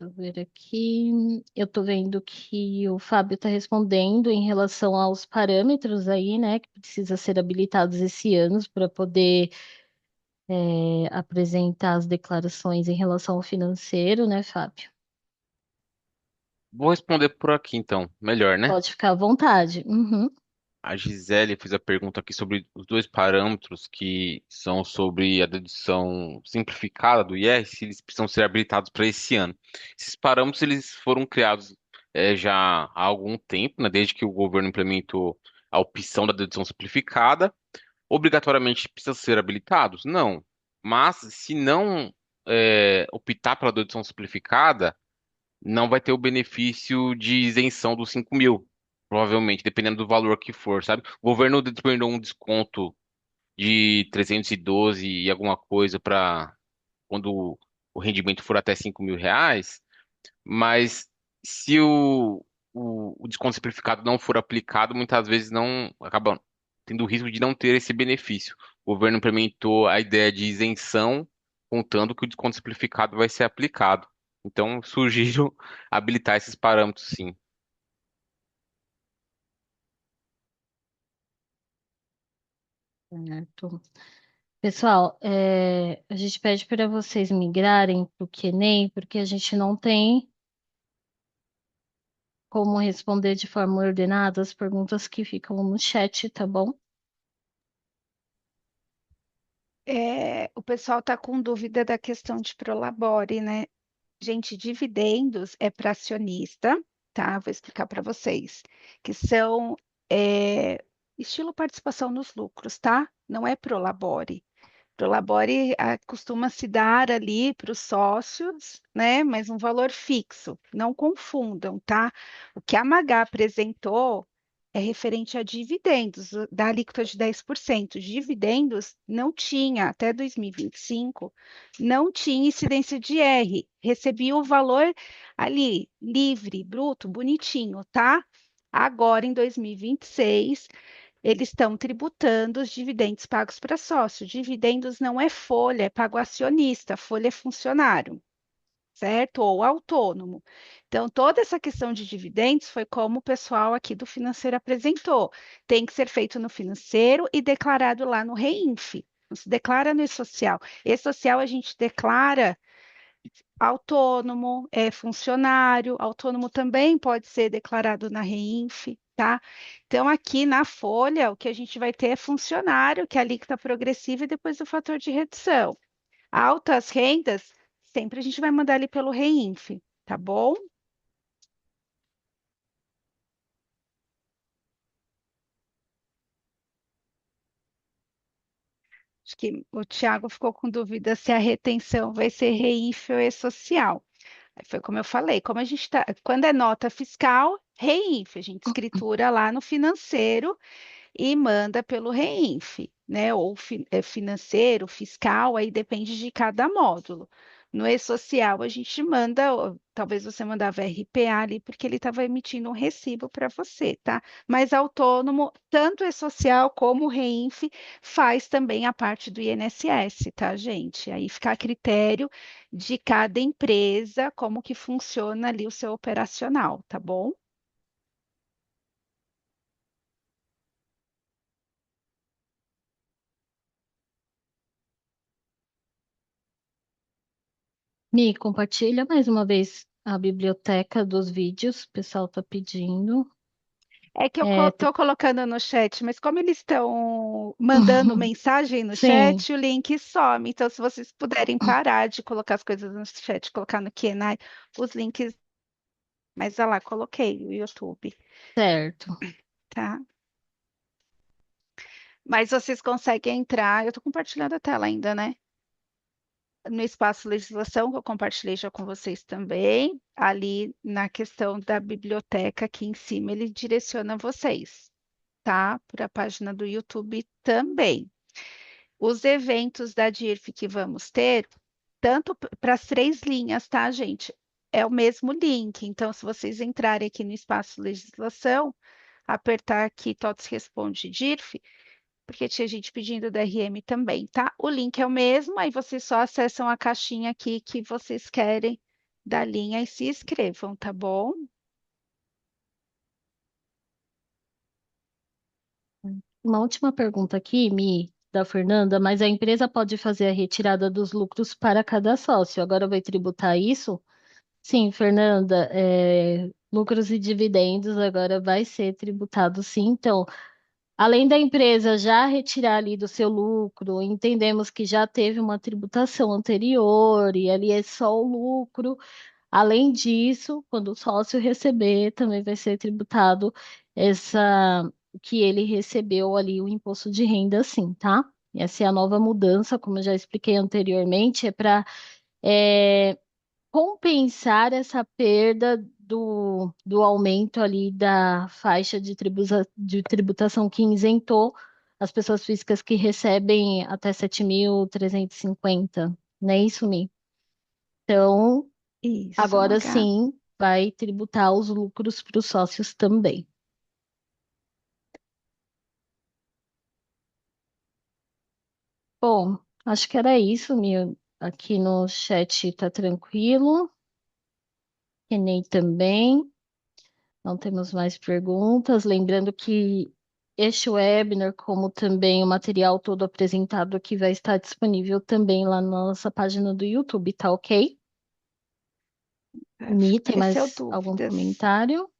Deixa eu ver aqui. Eu tô vendo que o Fábio está respondendo em relação aos parâmetros aí, né, que precisa ser habilitados esse ano para poder apresentar as declarações em relação ao financeiro, né, Fábio? Vou responder por aqui então, melhor, né? Pode ficar à vontade. Uhum. A Gisele fez a pergunta aqui sobre os dois parâmetros que são sobre a dedução simplificada do IR, se eles precisam ser habilitados para esse ano. Esses parâmetros eles foram criados já há algum tempo, né, desde que o governo implementou a opção da dedução simplificada. Obrigatoriamente precisam ser habilitados? Não. Mas se não optar pela dedução simplificada, não vai ter o benefício de isenção dos 5 mil, provavelmente, dependendo do valor que for, sabe? O governo determinou um desconto de 312 e alguma coisa para quando o rendimento for até 5 mil reais, mas se o desconto simplificado não for aplicado, muitas vezes não acaba tendo o risco de não ter esse benefício. O governo implementou a ideia de isenção, contando que o desconto simplificado vai ser aplicado. Então, sugiro habilitar esses parâmetros, sim. Certo. Pessoal, a gente pede para vocês migrarem para o QNEM, porque a gente não tem como responder de forma ordenada as perguntas que ficam no chat, tá bom? O pessoal está com dúvida da questão de Prolabore, né? Gente, dividendos é para acionista, tá? Vou explicar para vocês, que são estilo participação nos lucros, tá? Não é Prolabore. Prolabore costuma se dar ali para os sócios, né? Mas um valor fixo. Não confundam, tá? O que a Magá apresentou é referente a dividendos, da alíquota de 10%. Dividendos não tinha, até 2025, não tinha incidência de R. Recebia o valor ali, livre, bruto, bonitinho, tá? Agora, em 2026, eles estão tributando os dividendos pagos para sócio. Dividendos não é folha, é pago acionista, folha é funcionário, certo? Ou autônomo. Então, toda essa questão de dividendos foi como o pessoal aqui do financeiro apresentou. Tem que ser feito no financeiro e declarado lá no REINF. Não se declara no e-social. E-social a gente declara autônomo, funcionário, autônomo também pode ser declarado na REINF, tá? Então, aqui na folha, o que a gente vai ter é funcionário, que é a alíquota progressiva, e depois o fator de redução. Altas rendas, sempre a gente vai mandar ali pelo REINF, tá bom? Acho que o Tiago ficou com dúvida se a retenção vai ser REINF ou E-social. Aí foi como eu falei, como a gente tá, quando é nota fiscal, REINF, a gente escritura lá no financeiro e manda pelo REINF, né? Ou financeiro, fiscal, aí depende de cada módulo. No e-social, a gente manda, talvez você mandava RPA ali, porque ele estava emitindo um recibo para você, tá? Mas autônomo, tanto e-social como o Reinf, faz também a parte do INSS, tá, gente? Aí fica a critério de cada empresa, como que funciona ali o seu operacional, tá bom? Me compartilha mais uma vez a biblioteca dos vídeos, o pessoal tá pedindo. É que eu É, estou colocando no chat, mas como eles estão mandando mensagem no Sim, chat, o link some. Então, se vocês puderem parar de colocar as coisas no chat, colocar no Q&A, os links. Mas olha lá, coloquei o YouTube, certo. tá? Mas vocês conseguem entrar. Eu estou compartilhando a tela ainda, né? No espaço legislação, que eu compartilhei já com vocês também, ali na questão da biblioteca, aqui em cima, ele direciona vocês, tá? Para a página do YouTube também. Os eventos da DIRF que vamos ter, tanto para as três linhas, tá, gente? É o mesmo link. Então, se vocês entrarem aqui no espaço legislação, apertar aqui TOTS responde DIRF, porque tinha gente pedindo DRM também, tá? O link é o mesmo, aí vocês só acessam a caixinha aqui que vocês querem da linha e se inscrevam, tá bom? Uma última pergunta aqui, Mi, da Fernanda, mas a empresa pode fazer a retirada dos lucros para cada sócio. Agora vai tributar isso? Sim, Fernanda, lucros e dividendos agora vai ser tributado sim. Então, além da empresa já retirar ali do seu lucro, entendemos que já teve uma tributação anterior e ali é só o lucro. Além disso, quando o sócio receber, também vai ser tributado essa o que ele recebeu ali, o imposto de renda, sim, tá? Essa é a nova mudança, como eu já expliquei anteriormente, é para compensar essa perda do aumento ali da faixa de tributação que isentou as pessoas físicas que recebem até 7.350, não é isso, Mi? Então, Isso, agora H. sim, vai tributar os lucros para os sócios também. Bom, acho que era isso, meu. Aqui no chat tá tranquilo. Enem também. Não temos mais perguntas. Lembrando que este webinar, como também o material todo apresentado aqui, vai estar disponível também lá na nossa página do YouTube, tá ok? Mi, tem Apareceu mais algum dúvidas. comentário?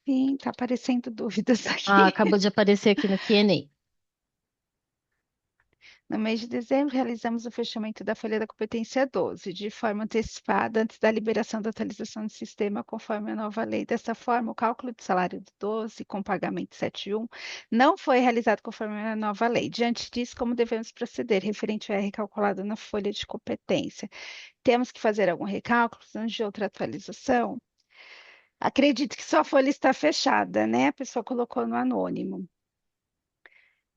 Sim, tá aparecendo dúvidas Ah, aqui. acabou de aparecer aqui no Q&A. No mês de dezembro, realizamos o fechamento da folha da competência 12, de forma antecipada, antes da liberação da atualização do sistema, conforme a nova lei. Dessa forma, o cálculo do salário do 12, com pagamento 7.1, não foi realizado conforme a nova lei. Diante disso, como devemos proceder, referente ao R calculado na folha de competência? Temos que fazer algum recálculo antes de outra atualização? Acredito que só a folha está fechada, né? A pessoa colocou no anônimo.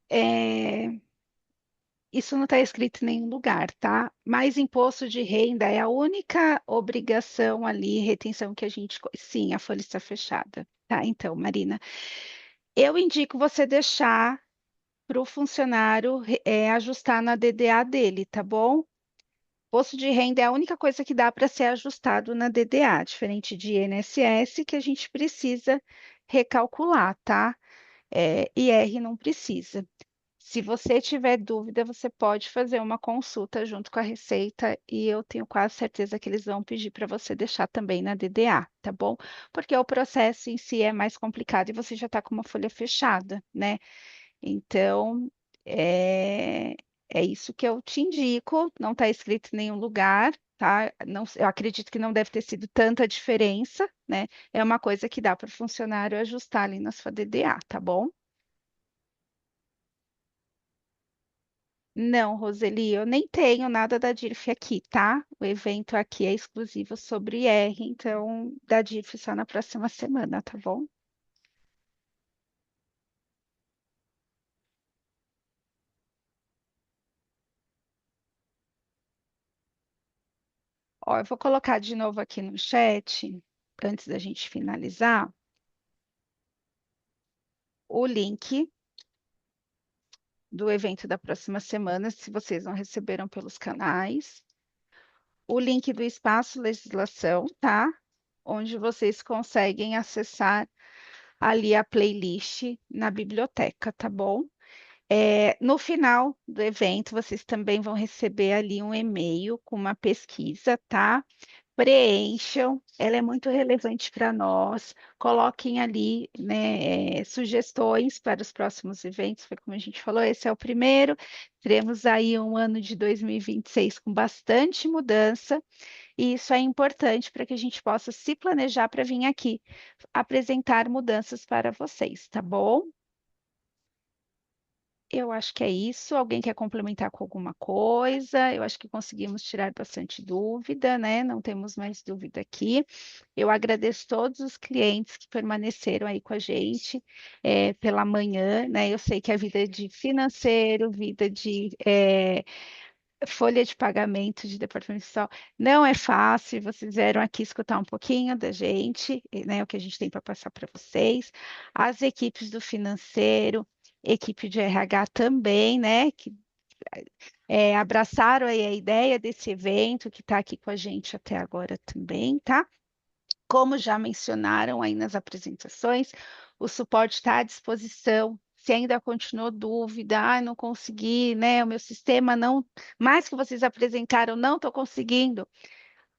É, Isso não está escrito em nenhum lugar, tá? Mas imposto de renda é a única obrigação ali, retenção que a gente. Sim, a folha está fechada. Tá, então, Marina, eu indico você deixar para o funcionário ajustar na DDA dele, tá bom? Imposto de renda é a única coisa que dá para ser ajustado na DDA, diferente de INSS, que a gente precisa recalcular, tá? IR não precisa. Se você tiver dúvida, você pode fazer uma consulta junto com a Receita e eu tenho quase certeza que eles vão pedir para você deixar também na DDA, tá bom? Porque o processo em si é mais complicado e você já está com uma folha fechada, né? Então, é, é isso que eu te indico. Não está escrito em nenhum lugar, tá? Não, eu acredito que não deve ter sido tanta diferença, né? É uma coisa que dá para o funcionário ajustar ali na sua DDA, tá bom? Não, Roseli, eu nem tenho nada da DIRF aqui, tá? O evento aqui é exclusivo sobre R, então da DIRF só na próxima semana, tá bom? Ó, eu vou colocar de novo aqui no chat, antes da gente finalizar, o link do evento da próxima semana, se vocês não receberam pelos canais, o link do Espaço Legislação, tá? Onde vocês conseguem acessar ali a playlist na biblioteca, tá bom? No final do evento, vocês também vão receber ali um e-mail com uma pesquisa, tá? Preencham, ela é muito relevante para nós. Coloquem ali, né, sugestões para os próximos eventos. Foi como a gente falou, esse é o primeiro. Teremos aí um ano de 2026 com bastante mudança, e isso é importante para que a gente possa se planejar para vir aqui apresentar mudanças para vocês, tá bom? Eu acho que é isso. Alguém quer complementar com alguma coisa? Eu acho que conseguimos tirar bastante dúvida, né? Não temos mais dúvida aqui. Eu agradeço todos os clientes que permaneceram aí com a gente pela manhã, né? Eu sei que a vida de financeiro, vida de folha de pagamento de departamento fiscal não é fácil. Vocês vieram aqui escutar um pouquinho da gente, né? O que a gente tem para passar para vocês. As equipes do financeiro, equipe de RH também, né? Que abraçaram aí a ideia desse evento, que está aqui com a gente até agora também, tá? Como já mencionaram aí nas apresentações, o suporte está à disposição. Se ainda continuou dúvida, não consegui, né? O meu sistema não, mais que vocês apresentaram, não estou conseguindo.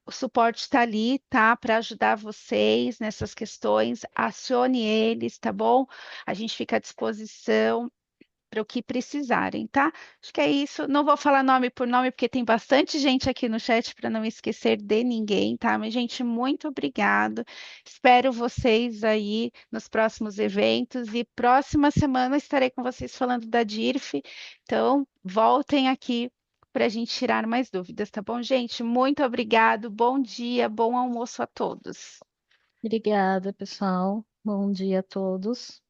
O suporte está ali, tá? Para ajudar vocês nessas questões. Acione eles, tá bom? A gente fica à disposição para o que precisarem, tá? Acho que é isso. Não vou falar nome por nome, porque tem bastante gente aqui no chat para não esquecer de ninguém, tá? Mas, gente, muito obrigado. Espero vocês aí nos próximos eventos e próxima semana estarei com vocês falando da DIRF. Então, voltem aqui para a gente tirar mais dúvidas, tá bom, gente? Muito obrigado. Bom dia, bom almoço a todos. Obrigada, pessoal. Bom dia a todos.